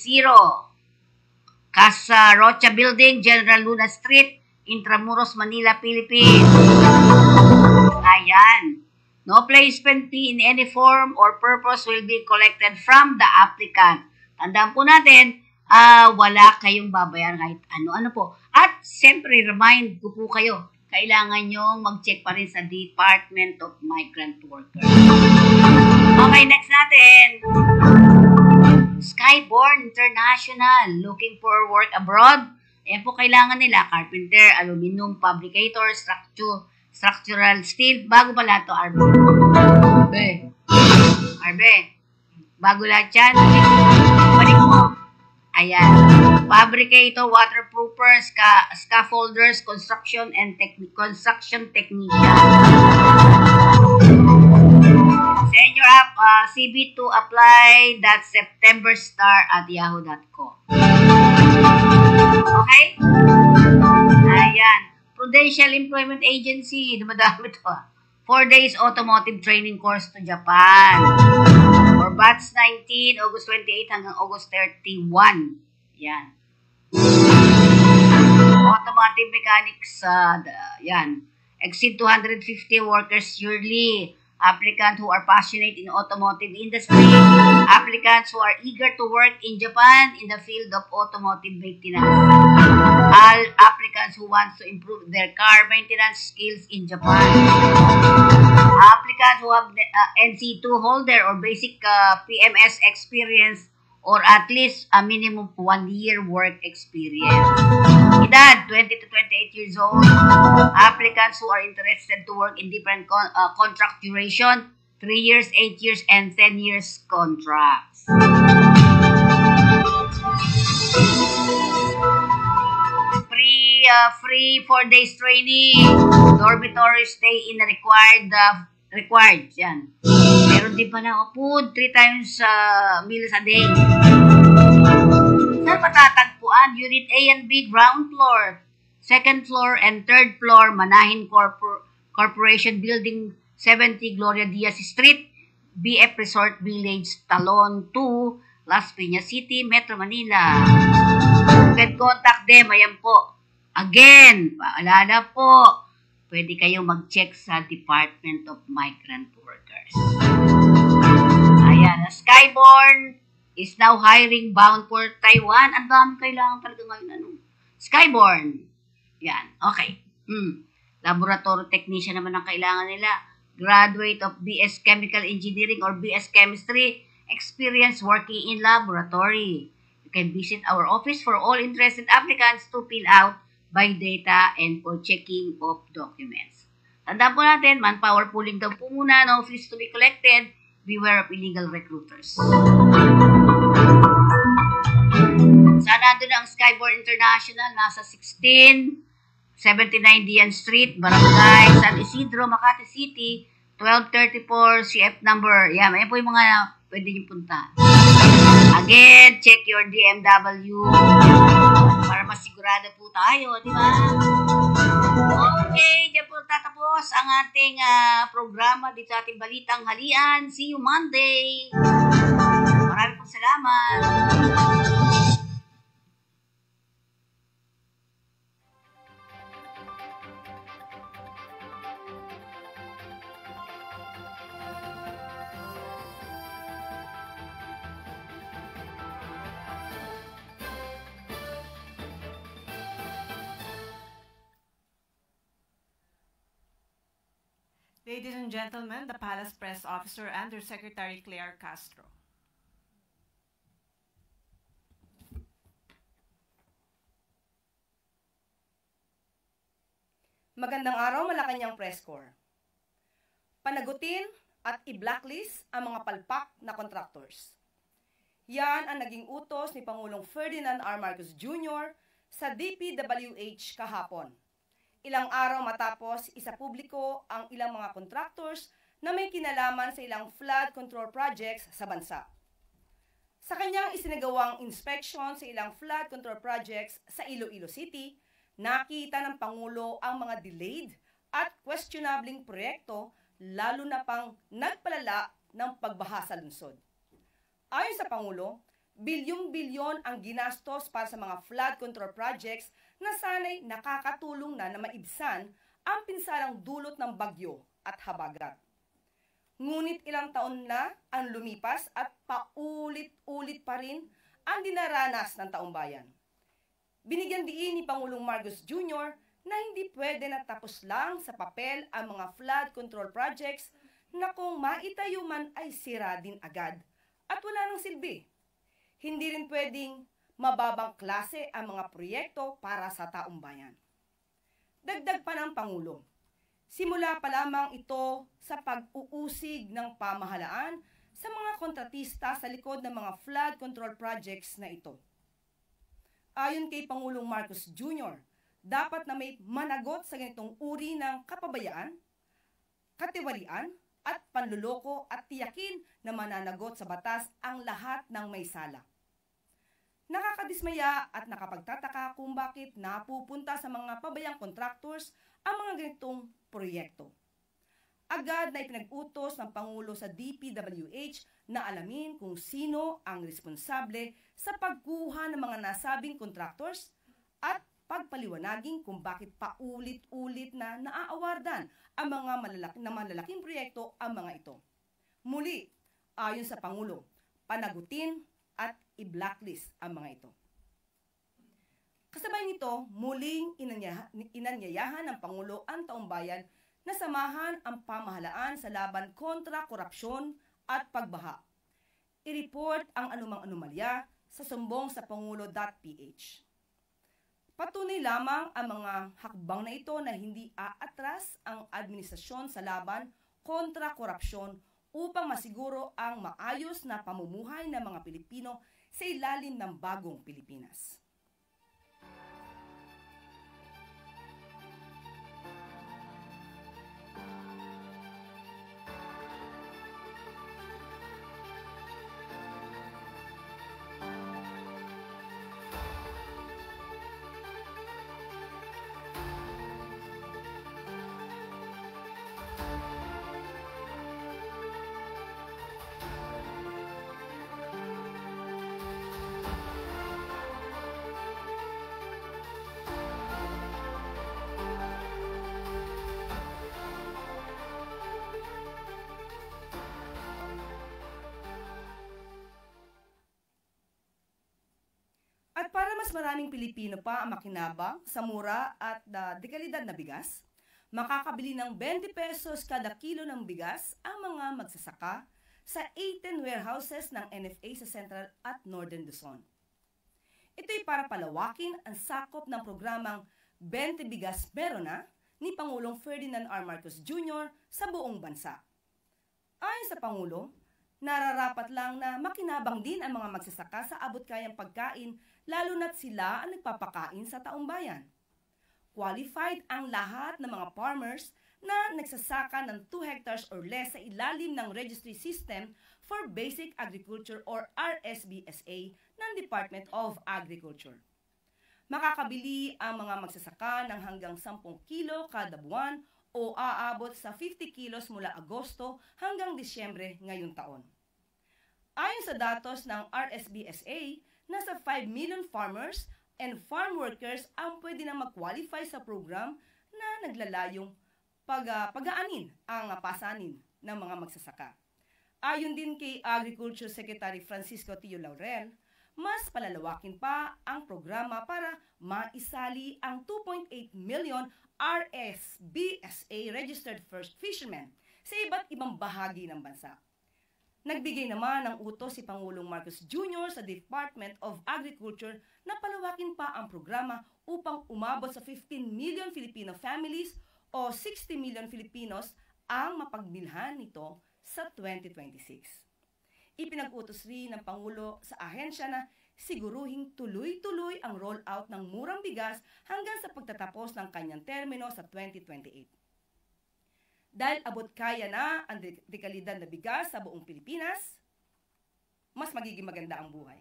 Casa Rocha Building, General Luna Street, Intramuros, Manila, Philippines. Ayan. No placement fee in any form or purpose will be collected from the applicant. Tandaan po natin, wala kayong babayaran kahit ano-ano po. At siyempre, remind ko po kayo, kailangan nyong mag-check pa rin sa Department of Migrant Workers. Okay, next natin. Skyborn International, looking for work abroad. Ayan po kailangan nila, carpenter, aluminum, fabricator, structural steel. Bago pala ito, RB. Bago lahat yan. Balik mo. Ayan. Fabricator, waterproofers, scaffolders, construction technician. Senior app, CV to apply that September star at yahoo.com. Okay? Ayan. Prudential Employment Agency. Dumadami ito 4 days automotive training course to Japan. For batch 19, August 28 hanggang August 31. Yan. Automotive mechanics, yan. Exceed 250 workers yearly. Applicants who are passionate in automotive industry. Applicants who are eager to work in Japan in the field of automotive maintenance. All applicants who want to improve their car maintenance skills in Japan. Applicants who have NC2 holder or basic PMS experience or at least a minimum 1 year work experience. Edad, 20 to 28 years old. Applicants who are interested to work in different contract duration, 3 years, 8 years, and 10 years contracts. Free 4 days training. Dormitory stay in the required. Yan. Meron din pa na food 3 times meals a day. Saan matatagpuan? Unit A and B, ground floor, second floor, and third floor, Manahin Corporation Building, 70 Gloria Diaz Street, BF Resort Village, Talon 2, Las Piñas City, Metro Manila. You can contact them. Ayan po. Again, paalala po, pwede kayong mag-check sa Department of Migrant Workers. Ayan, Skyborn is now hiring bound for Taiwan. Ang dami kailangan talaga ngayon. Skyborn. Yan, okay. Laboratory technician naman ang kailangan nila. Graduate of BS Chemical Engineering or BS Chemistry. Experience working in laboratory. You can visit our office for all interested applicants to fill out by data and for checking of documents. Tandaan po natin, manpower pooling daw po muna, no fees to be collected, beware of illegal recruiters. Sana doon ang Skyborn International, nasa 1679 Dian Street, Barangay San Isidro, Makati City, 1234 CF number. Yan, may po yung mga pwede nyo punta. Again, check your DMW para masigurado po tayo, di ba? Okay, dyan po tatapos ang ating programa dito sa ating Balitang Halian. See you Monday! Maraming pong salamat! Ladies and gentlemen, the Palace Press Officer Undersecretary Claire Castro. Magandang araw, Malacanang Press Corps. Panagutin at i-blacklist ang mga palpak na contractors. Yan ang naging utos ni Pangulong Ferdinand R. Marcos Jr. sa DPWH kahapon. Ilang araw matapos isa publiko ang ilang mga contractors na may kinalaman sa ilang flood control projects sa bansa. Sa kanyang isinagawang inspection sa ilang flood control projects sa Iloilo City, nakita ng Pangulo ang mga delayed at questionabling proyekto, lalo na pang nagpalala ng pagbaha sa lungsod. Ayon sa Pangulo, bilyong-bilyon ang ginastos para sa mga flood control projects na sana'y nakakatulong na maibsan ang pinsalang dulot ng bagyo at habagat. Ngunit ilang taon na ang lumipas at paulit-ulit pa rin ang dinaranas ng taong bayan. Binigyan diin ni Pangulong Marcos Jr. na hindi pwede na tapos lang sa papel ang mga flood control projects na kung maitayo man ay sira din agad at wala nang silbi. Hindi rin pwedeng mababang klase ang mga proyekto para sa taong bayan. Dagdag pa ng Pangulo, simula pa lamang ito sa pag-uusig ng pamahalaan sa mga kontratista sa likod ng mga flood control projects na ito. Ayon kay Pangulong Marcos Jr., dapat na may managot sa ganitong uri ng kapabayaan, katiwalian, at panluloko at tiyakin na mananagot sa batas ang lahat ng may sala. Nakakadismaya at nakapagtataka kung bakit napupunta sa mga pabayang contractors ang mga ganitong proyekto. Agad na ipinag-utos ng Pangulo sa DPWH na alamin kung sino ang responsable sa pagkuha ng mga nasabing contractors at pagpaliwanagin kung bakit paulit-ulit na naaawardan ang mga malalaking proyekto ang mga ito. Muli, ayon sa Pangulo, panagutin at i-blacklist ang mga ito. Kasabay nito, muling inanyayahan ng Pangulo ang taong bayan na samahan ang pamahalaan sa laban kontra korupsyon at pagbaha. I-report ang anumang anomalya sa sumbong sa pangulo.ph. Patunay lamang ang mga hakbang na ito na hindi aatras ang administrasyon sa laban kontra korupsyon upang masiguro ang maayos na pamumuhay ng mga Pilipino sa ilalim ng bagong Pilipinas. At para mas maraming Pilipino pa ang makinabang sa mura at dekalidad na bigas, makakabili ng 20 pesos kada kilo ng bigas ang mga magsasaka sa 18 warehouses ng NFA sa Central at Northern Luzon. Ito'y para palawakin ang sakop ng programang 20 Bigas Meron Na ni Pangulong Ferdinand R. Marcos Jr. sa buong bansa. Ayon sa Pangulo, nararapat lang na makinabang din ang mga magsasaka sa abot-kayang pagkain lalo na't sila ang nagpapakain sa taong bayan. Qualified ang lahat ng mga farmers na nagsasaka ng 2 hectares or less sa ilalim ng Registry System for Basic Agriculture or RSBSA ng Department of Agriculture. Makakabili ang mga magsasaka ng hanggang 10 kilo kada buwan o aabot sa 50 kilos mula Agosto hanggang Disyembre ngayong taon. Ayon sa datos ng RSBSA, nasa 5 million farmers and farm workers ang pwede na mag-qualify sa program na naglalayong pag-aanin ang pasanin ng mga magsasaka. Ayon din kay Agriculture Secretary Francisco Tio Laurel, mas palalawakin pa ang programa para maisali ang 2.8 million RSBSA registered first fishermen sa iba't ibang bahagi ng bansa. Nagbigay naman ng utos si Pangulong Marcos Jr. sa Department of Agriculture na palawakin pa ang programa upang umabot sa 15 million Filipino families o 60 million Filipinos ang mapagbilhan nito sa 2026. Ipinag-utos rin ng Pangulo sa ahensya na siguruhing tuloy-tuloy ang rollout ng murang bigas hanggang sa pagtatapos ng kanyang termino sa 2028. Dahil abot kaya na ang dekalidad na bigas sa buong Pilipinas, mas magiging maganda ang buhay.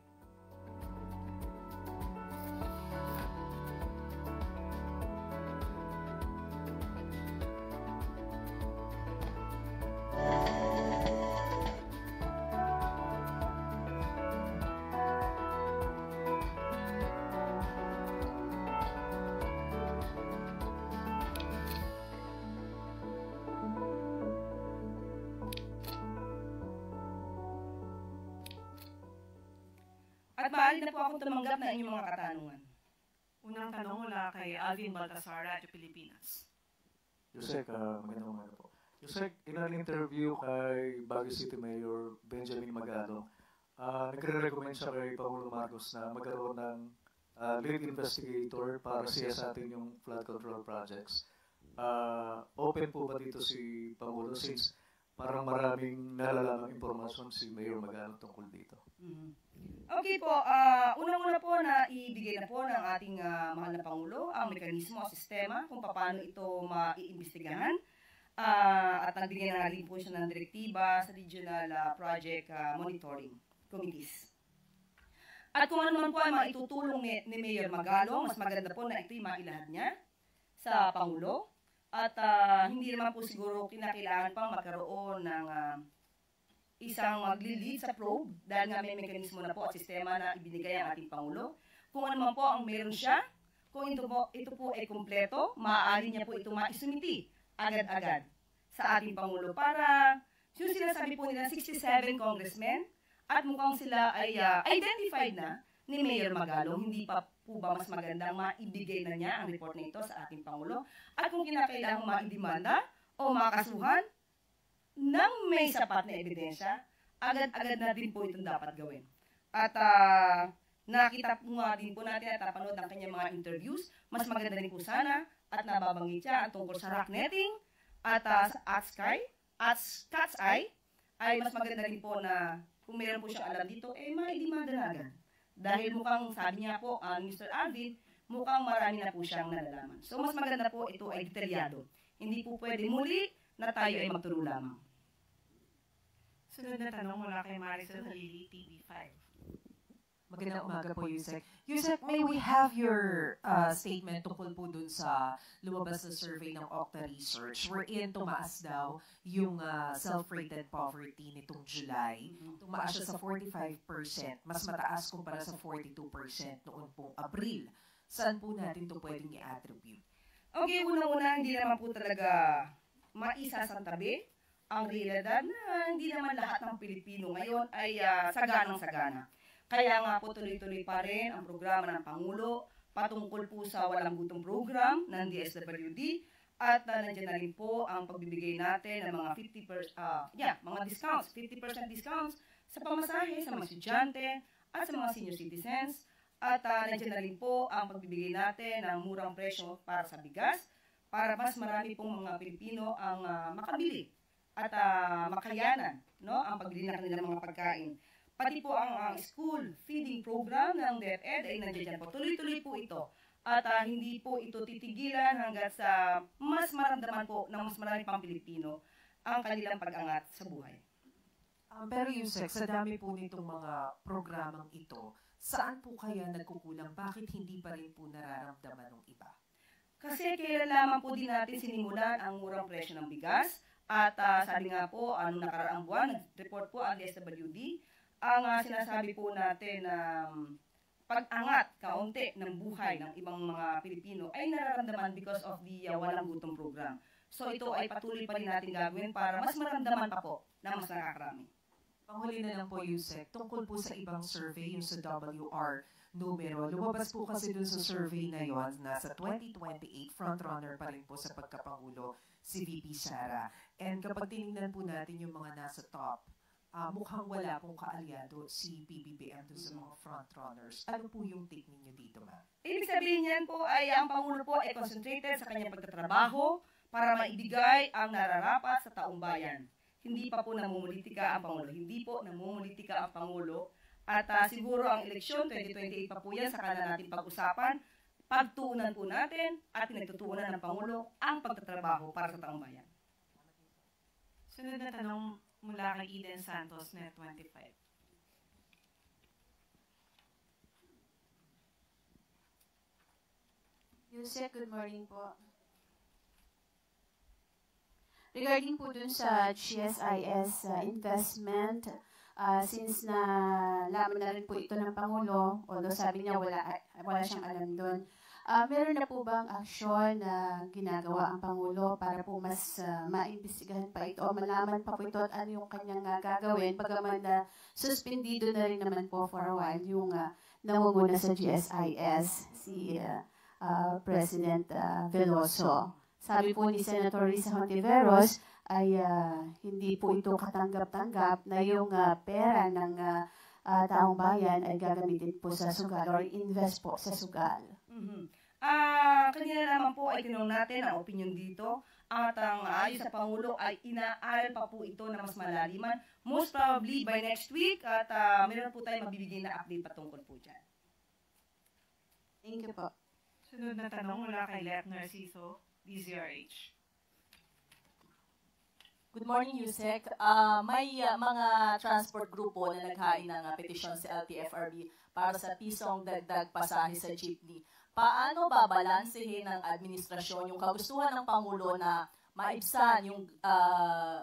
At maaari na po akong tumanggap na inyong mga katanungan. Unang tanong mula kay Alvin Baltasar, Radyo Pilipinas. Yusek, magandang umaga po. Yusek, in an interview kay Baguio City Mayor Benjamin Magalo, nagre-recommend siya kay Pangulo Marcos na magkaroon ng lead investigator para siyasatin yung flood control projects. Open po ba dito si Pangulo since parang maraming nalalamang impormasyon si Mayor Magalo tungkol dito? Okay po, unang-una po na ibigay na po ng ating mahal na Pangulo ang mekanismo o sistema kung paano ito maiimbestigahan at nagbigay na rin po siya ng direktiba sa regional project monitoring committees. At kung ano naman po ay maitutulong ni Mayor Magalo, mas maganda po na ito'y mailahad niya sa Pangulo at hindi naman po siguro kinakailangan pang magkaroon ng isang magli-lead sa probe dahil nga may mekanismo na po at sistema na ibinigay ang ating Pangulo. Kung ano man po ang meron siya, kung ito po ay kumpleto, maaari niya po ito maisumiti agad-agad sa ating Pangulo para yung sinasabi po nila 67 congressmen at mukhang sila ay identified na ni Mayor Magalo. Hindi pa po ba mas magandang maibigay na niya ang report na ito sa ating Pangulo? At kung kinakailangang maidimanda o makasuhan, nang may sapat na ebidensya, agad-agad na din po itong dapat gawin. At nakita po nga din po natin at napanood ang kanyang mga interviews, mas maganda rin po sana at nababanggit siya ang tungkol sa rock netting at Cat's Eye, ay mas maganda rin po na kung meron po siya alam dito, maidimanda na agad. Dahil mukhang sabi niya po, Mr. Alvin, mukhang marami na po siyang nalalaman. So mas maganda po ito ay detalyado. Hindi po pwede muli na tayo ay magturo lamang. Sunod na tanong mula kay Maricel Halili, TV5. Magandang umaga po, Yusek. Yusek, may we have your statement tungkol po dun sa lumabas na survey ng Okta Research wherein tumaas daw yung self-rated poverty nitong July. Tumaas siya sa 45%, mas mataas kumpara sa 42% noon pong Abril. Saan po natin ito pwedeng i-attribute? Okay, unang-una, hindi naman po talaga maisasantabi ang realidad na hindi naman lahat ng Pilipino ngayon ay saganang-sagana. Kaya nga po tuloy-tuloy pa rin ang programa ng Pangulo patungkol po sa Walang Gutom program ng DSWD at nandiyan na rin po ang pagbibigay natin ng mga 50% discounts sa pamasahe sa mga estudyante at sa mga senior citizens at nandiyan na rin po ang pagbibigay natin ng murang presyo para sa bigas para mas marami pong mga Pilipino ang makabili at makayanan ang pagbili ng kanilang mga pagkain. Pati po ang school feeding program ng DepEd ay nandiyan po. Tuloy-tuloy po ito. At hindi po ito titigilan hanggat sa mas maramdaman po ng mas marami pang Pilipino ang kanilang pag-angat sa buhay. Pero Yusek, sa dami po nitong mga programang ito, saan po kaya nagkukulang? Bakit hindi pa rin po nararamdaman ng iba? Kasi kailan lamang po din natin sinimulan ang murang presyo ng bigas. At sabi nga po, nakaraang buwan, nag-report po ang DSWD, ang sinasabi po natin na pag-angat kaunti ng buhay ng ibang mga Pilipino ay nararamdaman because of the Walang Gutom program. So ito ay patuloy pa rin natin gagawin para mas maramdaman pa po na mas nakakarami. Panghuli na lang po, Yusek, tungkol po sa ibang survey, yung sa WR numero. Lumabas po kasi dun sa survey na yon na sa 2028, frontrunner pa rin po sa pagkapangulo si VP Sara. And kapag tinignan po natin yung mga nasa top, mukhang wala pong kaalyado si PBBM doon sa mga frontrunners. Ano po yung take ninyo dito, ma'am? Ibig sabihin niyan po ay ang Pangulo po ay concentrated sa kanyang pagtatrabaho para maibigay ang nararapat sa taong bayan. Hindi pa po namumulitika ang Pangulo. Hindi po namumulitika ang Pangulo At siguro ang eleksyon, 2028 pa po yan, saka na natin pag-usapan, pagtuunan po natin at pinagtutuunan ng Pangulo ang pagtatrabaho para sa taong bayan. Sunod na tanong mula kay Eden Santos, Net 25. Yusek, good morning po. Regarding po dun sa GSIS investment, since na laman na rin po ito ng Pangulo, although sabi niya wala siyang alam doon, meron na po bang aksyon na ginagawa ang Pangulo para po mas maimbestigahan pa ito o malaman pa po ito at ano yung kanyang gagawin, bagaman na suspendido na rin naman po for a while yung nangunguna sa GSIS, si President Veloso. Sabi po ni Senator Risa Hontiveros ay hindi po ito katanggap-tanggap na yung pera ng taong bayan ay gagamitin po sa sugal or invest po sa sugal. Kanina naman po ay tinanong natin ang opinion dito at ang ayon sa Pangulo ay inaaral pa po ito na mas malaliman. Most probably by next week at meron po tayong mabibigay na update patungkol po dyan. Thank you po. Sunod na tanong mula kay Let Narciso, DZRH. Good morning, Yusek. May mga transport grupo na naghain ng petisyon sa LTFRB para sa pisong dagdag pasahe sa jeepney. Paano babalansehin ng administrasyon yung kagustuhan ng Pangulo na maibsan yung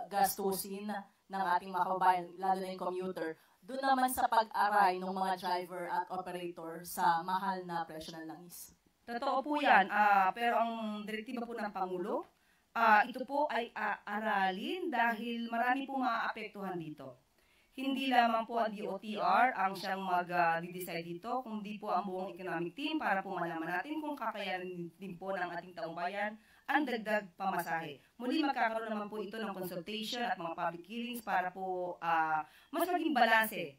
gastusin ng ating mga kababayan, lalo na yung commuter, doon naman sa pag-aray ng mga driver at operator sa mahal na presyo ng langis? Totoo po yan, pero ang direktiba po ng Pangulo, ito po ay aralin dahil marami po maaapektuhan dito. Hindi lamang po ang DOTR ang siyang mag-decide dito, kundi po ang buong economic team para po malaman natin kung kakayanin din po ng ating taong bayan ang dagdag pamasahe. Muli magkakaroon naman po ito ng consultation at mga public hearings para po mas maging balanse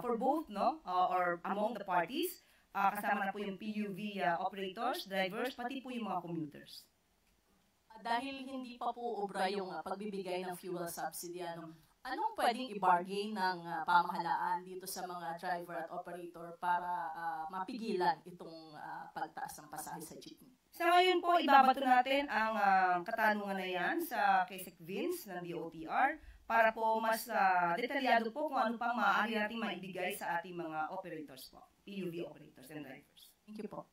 for both, no, or among the parties. Kasama na po yung PUV operators, drivers, pati po yung mga commuters. Dahil hindi pa po obra yung pagbibigay ng fuel subsidy, anong pwedeng i-bargain ng pamahalaan dito sa mga driver at operator para mapigilan itong pagtaas ng pasahe sa jeepney? Sa ngayon po, ibabato natin ang katanungan na yan sa kay Sec Vince ng DOTR para po mas detalyado po kung ano pang maaari natin maibigay sa ating mga operators po, PUV operators and drivers. Thank you po.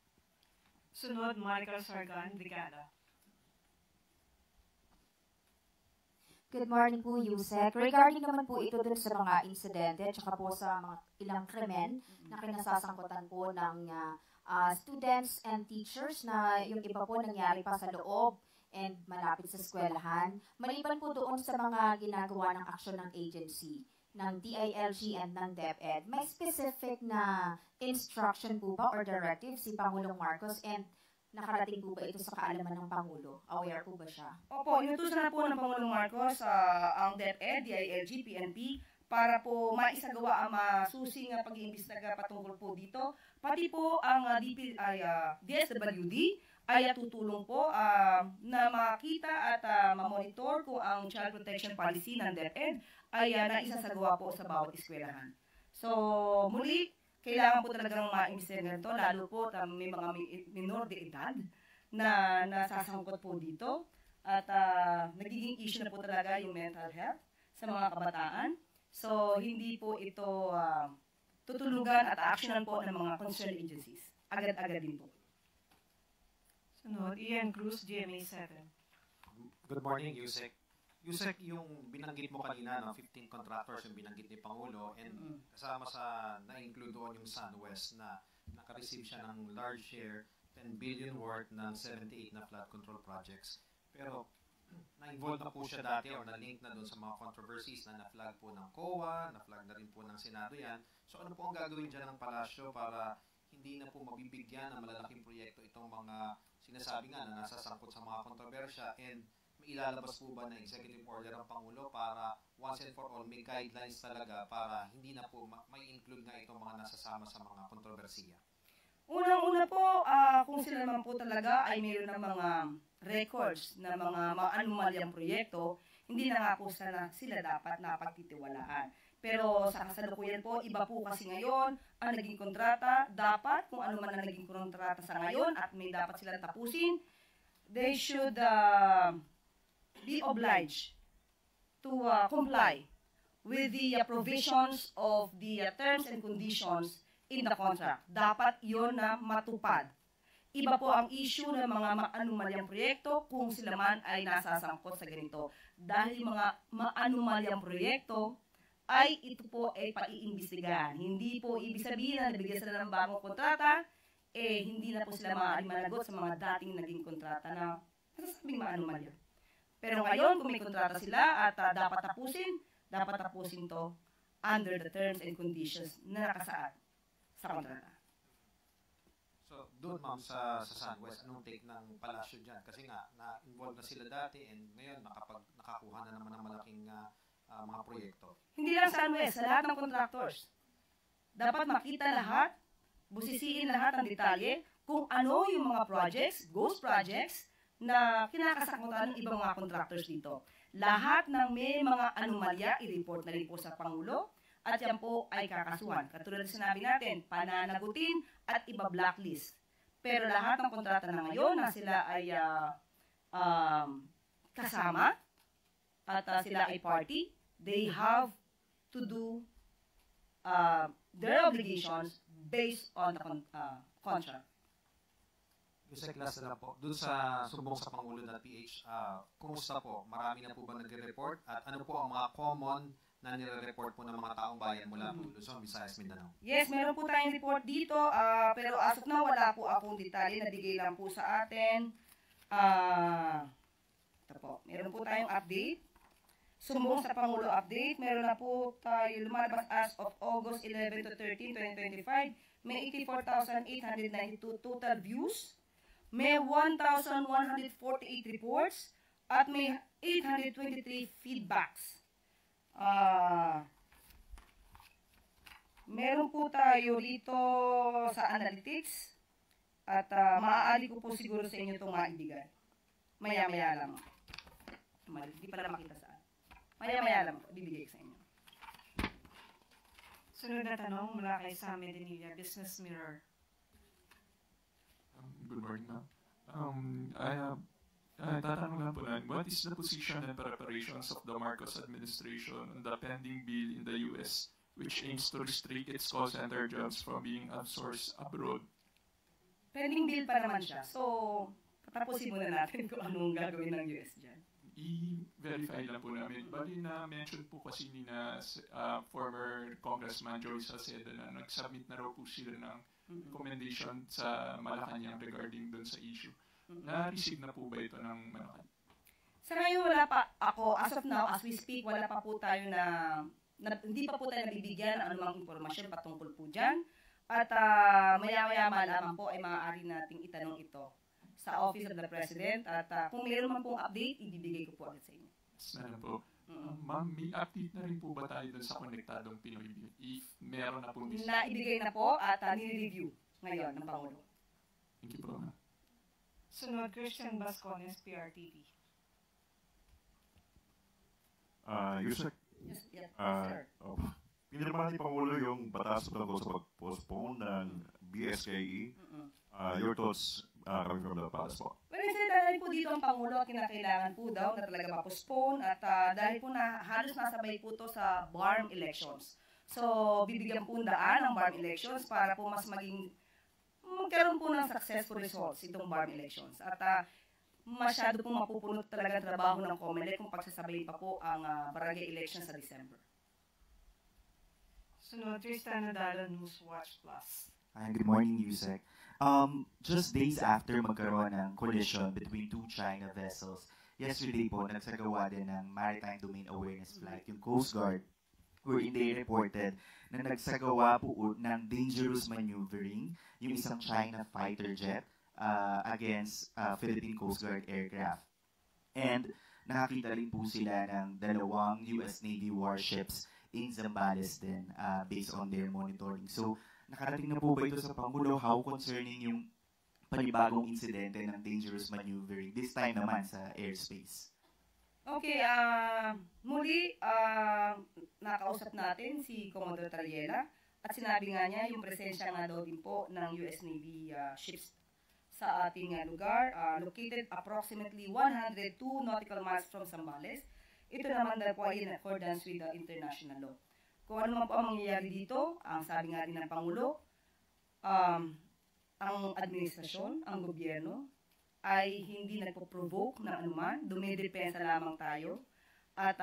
Sunod, Michael Sargan, Brigada. Good morning po, Yusek. Regarding naman po ito dun sa mga insidente at saka po sa mga ilang krimen na kinasasangkutan po ng students and teachers na yung iba po nangyari pa sa loob and malapit sa eskwelahan. Maliban po doon sa mga ginagawa ng aksyon ng agency, ng DILG and ng DepEd, may specific na instruction po ba or directive si Pangulong Marcos and nakarating po ba ito sa kaalaman ng Pangulo? Aware po ba siya? Opo, inutusan na po ng Pangulong Marcos ang DepEd, DILG, PNP para po maisagawa ang masusing pag-iimbestiga patungkol po dito. Pati po ang DSWD ay tutulong po na makita at mamonitor kung ang child protection policy ng DepEd ay naisasagawa po sa bawat eskwelahan. So, muli, kailangan po talagang ma-imbestigahan ito, lalo po may mga minor de edad na nasasangkot po dito. At nagiging issue na po talaga yung mental health sa mga kabataan. So, hindi po ito tutulugan at actionan po ng mga concerned agencies. Agad-agad din po. Sunod, Ian Cruz, GMA 7. Good morning, Yusek. Yusek, yung binanggit mo kanina, 15 contractors yung binanggit ni Pangulo and kasama sa na-include doon yung SunWest na naka-receive siya ng large share, 10 billion worth ng 78 na flood control projects. Pero na-involve na po siya dati or na-link na doon sa mga controversies na na-flag po ng COA, na-flag na rin po ng Senado yan. So ano po ang gagawin dyan ng palasyo para hindi na po mabibigyan ng malalaking proyekto itong mga sinasabi nga na nasasangkot sa mga kontrobersya and ilalabas po ba na executive order ang Pangulo para once and for all may guidelines talaga para hindi na po may include nga itong mga nasasama sa mga kontrobersiya? Unang-una po, kung sila naman po talaga ay mayroon ng mga records na mga anomalyang proyekto, hindi na nga po sila dapat napagtitiwalaan. Pero sa kasalukuyan po, iba po kasi ngayon ang naging kontrata. Dapat, kung ano man ang naging kontrata sa ngayon at may dapat silang tapusin, they should be obliged to comply with the provisions of the terms and conditions in the contract. Dapat iyon na matupad. Iba po ang issue ng mga maanumalyang proyekto kung sila man ay nasasangkot sa ganito. Dahil mga maanumalyang proyekto ay ito po ay paiimbestigahan. Hindi po ibig sabihin na nabigyan sila ng bagong kontrata, hindi na po sila maaaring managot sa mga dating naging kontrata na nasasabing maanumalya. Pero ngayon, kung may kontrata sila at dapat tapusin to under the terms and conditions na nakasaad sa kontrata. So, doon ma'am sa SunWest, anong take ng palasyo dyan? Kasi nga, na-involved na sila dati and ngayon nakakuha na naman ng malaking mga proyekto. Hindi lang SunWest, sa lahat ng contractors. Dapat makita lahat, busisiin lahat ng detalye kung ano yung mga projects, ghost projects, na kinakasakutan ng ibang mga contractors dito. Lahat ng may mga anomalya, i-report na rin po sa Pangulo at yan po ay kakasuhan. Katulad na sinabi natin, pananagutin at iba-blacklist. Pero lahat ng kontrata na ngayon na sila ay kasama at sila ay party, they have to do their obligations based on the contract. Yusek, last na lang po. Doon sa sumbong sa Pangulo.ph, kumusta po? Marami na po ba nagre-report? At ano po ang mga common na nire-report po ng mga taong bayan mula po Luzon, Visayas, Mindanao? Yes, meron po tayong report dito. Pero as of now, wala po akong detalye. Nabigay lang po sa atin. Ito po. Meron po tayong update. Sumbong sa Pangulo update. Meron na po tayo lumalabas as of August 11 to 13, 2025. May 84,892 total views. May 1,148 reports at may 823 feedbacks. Meron po tayo dito sa analytics at maaari ko po siguro sa inyo itong maibigay. Maya-maya lang. Hindi pala makita saan. Maya-maya lang bibigay ko sa inyo. Sunod na tanong mula kay Sam Medinilla, Business Mirror. Good morning, ma'am. Tatanong lang po na, what is the position and preparations of the Marcos administration on the pending bill in the U.S. which aims to restrict its call center jobs from being outsourced abroad? Pending bill pa naman siya. So, patapusin muna natin kung anong gagawin ng US dyan. I-verify lang po namin. Bali na-mention po kasi ni na former Congressman Joey Salceda na nag-submit na raw po sila ng recommendation sa Malacanang regarding dun sa issue. Na-receive na po ba ito ng Malacanang? Sa ngayon wala pa ako, as of now, as we speak, wala pa po tayo hindi pa po tayo nabibigyan ng anumang impormasyon patungkol po dyan. At maya-maya lamang po ay maaari nating itanong ito sa Office of the President. At kung mayroon man pong update, ibibigay ko po agad sa inyo. Meron po. Ma'am, may update na rin po ba tayo dun sa Konektadong Pinoy Bill? If meron na po naibigay na po at nire-review ngayon ng Pangulo. Thank you po, ma'am. Sunod, Christian Bascones, PRTV. Yusek, pinirmahan ni Pangulo yung batas tungkol sa pag-postpone ng BSKE. Your thoughts coming from the palace po? Well, dahil po dito ang Pangulo, kinakailangan po daw na talaga ma-postpone at dahil po na halos nasabay po to sa BARM elections. So, bibigyan po daan ang BARM elections para po mas magkaroon po ng successful results itong BARM elections. At masyado pong mapupunot talaga trabaho ng COMELEC kung pagsasabay pa po ang barangay elections sa December. Sunod, Tristan Nadalo, Newswatch Plus. Good morning, Yusek. Just days after magkaroon ng collision between two China vessels, yesterday po, nagsagawa din ng Maritime Domain Awareness Flight, yung Coast Guard, wherein they reported na nagsagawa po ng dangerous maneuvering yung isang China fighter jet against Philippine Coast Guard aircraft. And nakakita rin po sila ng 2 US Navy warships in Zambales din based on their monitoring. So, nakarating na po ba ito sa Pangulo? How concerning yung panibagong insidente ng dangerous maneuvering, this time naman sa airspace? Okay, muli, nakausap natin si Commodore Taliela at sinabi nga niya yung presensya nga daw din po ng US Navy ships sa ating lugar, located approximately 102 nautical miles from Zambales. Ito naman daw po ay in accordance with the international law. Kung ano man po ang mangyayari dito, ang sabi nga din ng Pangulo, ang administrasyon, ang gobyerno, ay hindi nagpo-provoke ng anuman, dumidepensa lamang tayo, at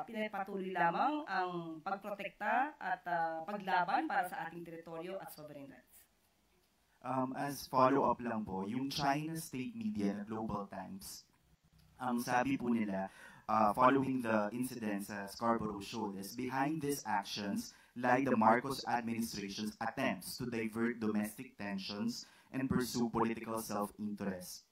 pinapatuloy lamang ang pagprotekta at paglaban para sa ating teritoryo at sovereign rights. As follow-up lang po, yung China state media na Global Times, ang sabi po nila, following the incident sa Scarborough Shoals, behind these actions lie the Marcos administration's attempts to divert domestic tensions and pursue political self-interest.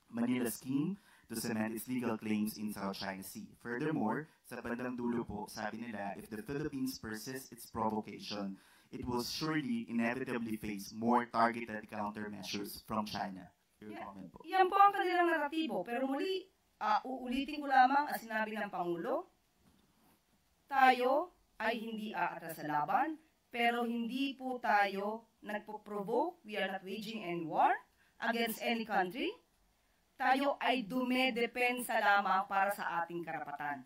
Manila's scheme to cement its legal claims in South China Sea. Furthermore, sa bandang dulo po, sabi nila, if the Philippines persists its provocation, it will surely inevitably face more targeted countermeasures from China. Your comment po. Yan po ang kanilang naratibo. Pero muli, uulitin ko lamang ang sinabi ng Pangulo, tayo ay hindi aatras sa laban, pero hindi po tayo nagpo-provoke. We are not waging any war against any country. Tayo ay dumedepensa lamang para sa ating karapatan.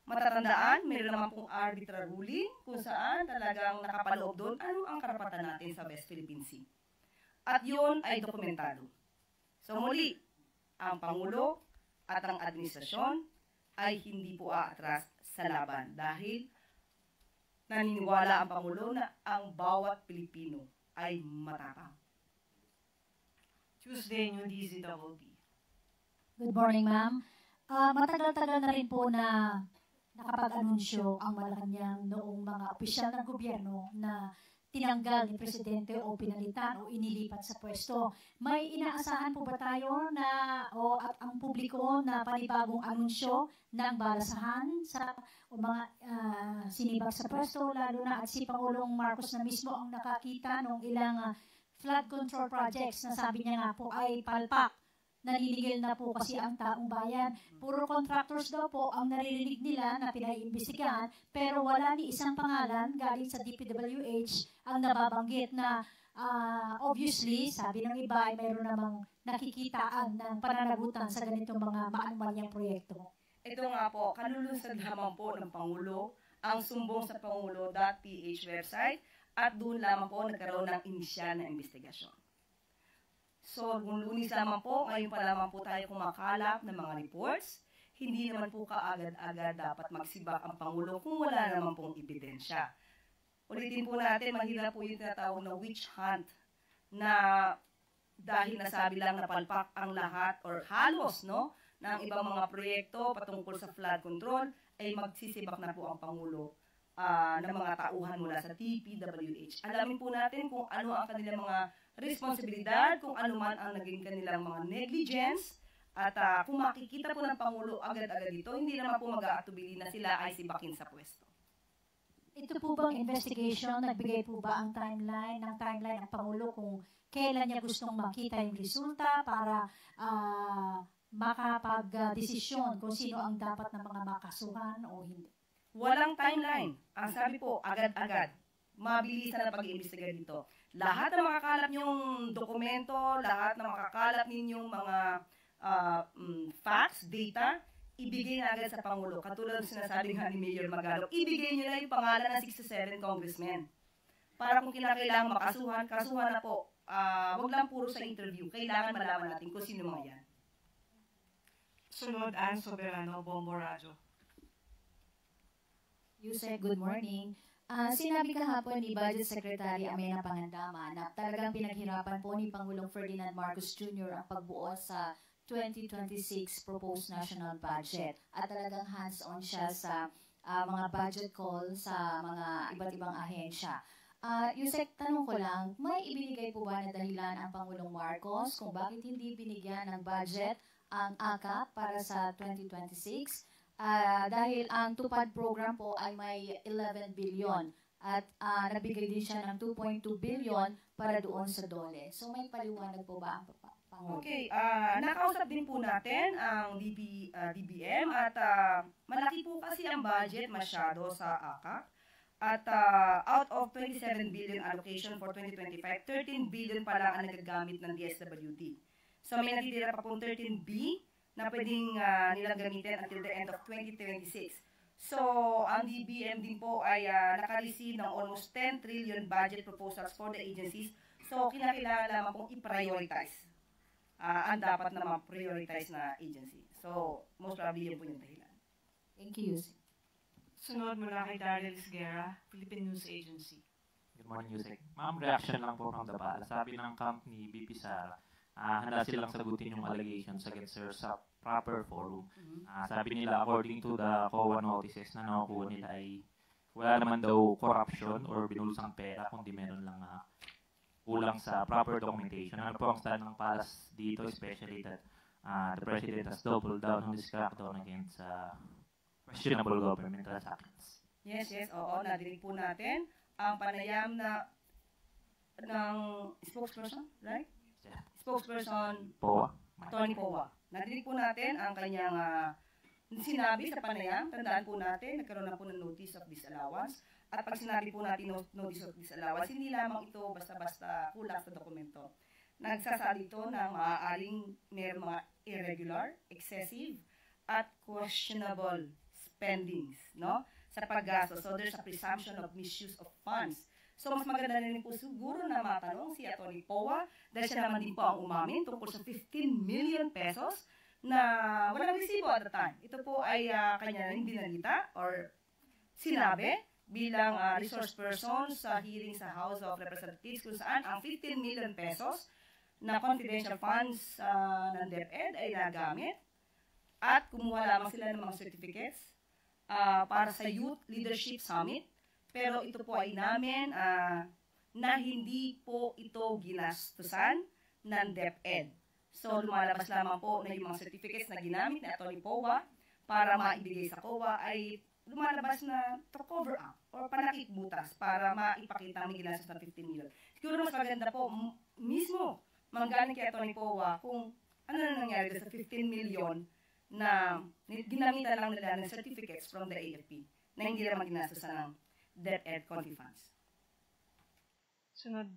Matatandaan, mayroon naman pong arbitral ruling kung saan talagang nakapaloob doon ano ang karapatan natin sa West Philippine Sea. At yun ay dokumentado. So muli, ang Pangulo at ang administrasyon ay hindi po aatras sa laban dahil naniniwala ang Pangulo na ang bawat Pilipino ay matapang. Tuesday, New DZWB. Good morning, ma'am. Matagal-tagal na rin po na nakapag-anunsyo ang Malacanang noong mga opisyal ng gobyerno na tinanggal ni Presidente o pinalitan o inilipat sa pwesto. May inaasahan po ba tayo na at ang publiko na panibagong anunsyo ng balasahan sa mga sinibak sa pwesto, lalo na at si Pangulong Marcos na mismo ang nakakita ng ilang flood control projects na sabi niya nga po ay palpak. Naninigil na po kasi ang taong bayan. Puro contractors daw po ang naririnig nila na pinaiimbestigahan, pero wala ni isang pangalan galing sa DPWH ang nababanggit na obviously, sabi ng iba ay mayroon namang nakikitaan ng pananagutan sa ganitong mga maanumalyang proyekto. Ito nga po, kanulunsad lamang po ng Pangulo ang sumbong sa pangulo.ph website at doon lamang po nagkaroon ng inisyal na investigasyon. So, kung Lunes lamang po, ngayon pa lamang po tayo kumakalap ng mga reports, hindi naman po kaagad-agad dapat magsibak ang Pangulo kung wala naman pong ebidensya. Ulitin po natin, mahirap po yung tinatawag na witch hunt na dahil nasabi lang na palpak ang lahat or halos ng ibang mga proyekto patungkol sa flood control, ay magsisibak na po ang Pangulo ng mga tauhan mula sa DPWH. Alamin po natin kung ano ang kanilang mga responsibilidad, kung ano man ang naging kanilang mga negligence, at kung makikita po ng Pangulo agad-agad dito, hindi naman po mag-aatubili na sila ay sibakin sa pwesto. Ito po bang investigation, nagbigay po ba ang timeline ng Pangulo kung kailan niya gustong makita yung resulta para makapag-desisyon kung sino ang dapat na mga makasuhan o hindi? Walang timeline. Ang sabi po, agad-agad. Mabilisan na pag-iimbestiga dito. Lahat ng makakalat niyong dokumento, lahat ng makakalat ninyong mga facts, data, ibigay na agad sa Pangulo. Katulad ng sinasabi nga ni Mayor Magalong, ibigay niyo na yung pangalan ng 67 congressmen. Para kung kinakailangan makasuhan, kasuhan na po. Wag lang puro sa interview. Kailangan malaman natin kung sino mga yan. Sunod, Ann Soberano, Bombo Radyo. Yusek, good morning. Sinabi kahapon ni Budget Secretary Amena Pangandama na talagang pinaghirapan po ni Pangulong Ferdinand Marcos Jr. ang pagbuo sa 2026 proposed national budget at talagang hands-on siya sa mga budget call sa mga iba't ibang ahensya. Yusek, tanong ko lang, may ibinigay po ba na dahilan ang Pangulong Marcos kung bakit hindi binigyan ng budget ang AKAP para sa 2026? Dahil ang TUPAD program po ay may 11 billion. At nagbigay din siya ng 2.2 billion para doon sa DOLE. So may paliwanag po ba ang Pangulo? Okay, nakausap din po natin ang DBM at malaki po kasi ang budget masyado sa ACAC. At out of 27 billion allocation for 2025, 13 billion pa lang ang nagagamit ng DSWD. So may natitira pa pong 13B na pwedeng nilang gamitin until the end of 2026. So, ang DBM din po ay naka-receive ng almost 10 trillion budget proposals for the agencies. So, kinakailangan lamang pong i-prioritize. Ang dapat na ma-prioritize na agency. So, most probably yun po yung dahilan. Thank you, Yusek. Sunod mula kay Daryl Isguera, Philippine News Agency. Good morning, Yusek. Ma'am, reaction lang po from the Pala. Sabi ng camp ni BP Sara, handa silang sagutin yung allegations against her sa proper forum. Sabi nila, according to the COA notices na nakukuha nila ay wala naman daw corruption or binulusang pera, kundi meron lang kulang sa proper documentation. Ano po ang stand ng PALAS dito, especially that the President has doubled down on this crackdown against questionable government transactions. Yes, oo, nadinig po natin ang panayam ng spokesperson, right? Yeah. Spokesperson POA. Tony Powa. Nadinig po natin ang kanyang sinabi sa panayam. Tandaan po natin, nagkaroon na po ng notice of disallowance. At pag sinabi po natin notice of disallowance, hindi lamang ito basta-basta kulang sa dokumento. Nagsasabi ito na maaaring mayroong mga irregular, excessive, at questionable spendings, no? Sa paggasto. So there's a presumption of misuse of funds. So, mas maganda na rin po siguro na matanong si Atty. Powa dahil siya naman din po ang umamin tungkol sa 15 million pesos na walang resibo at the time. Ito po ay kanya rin binalita or sinabi bilang resource person sa hearing sa House of Representatives kung saan ang 15 million pesos na confidential funds ng DepEd ay nagamit at kumuha lamang sila ng mga certificates para sa Youth Leadership Summit. Pero ito po ay namin na hindi po ito ginastusan ng DepEd. So, lumalabas lamang po na yung mga certificates na ginamit ni Atty. Powa para maibigay sa COA ay lumalabas na to cover up or panakikbutas para maipakita may ginastos ng 15 million. Siguro mas maganda po mismo manggaling kay Atty. Powa kung ano na nangyari sa 15 million na ginamitan lang nila ng certificates from the AFP na hindi naman ginastusan ng DepEd Conti funds. Sunod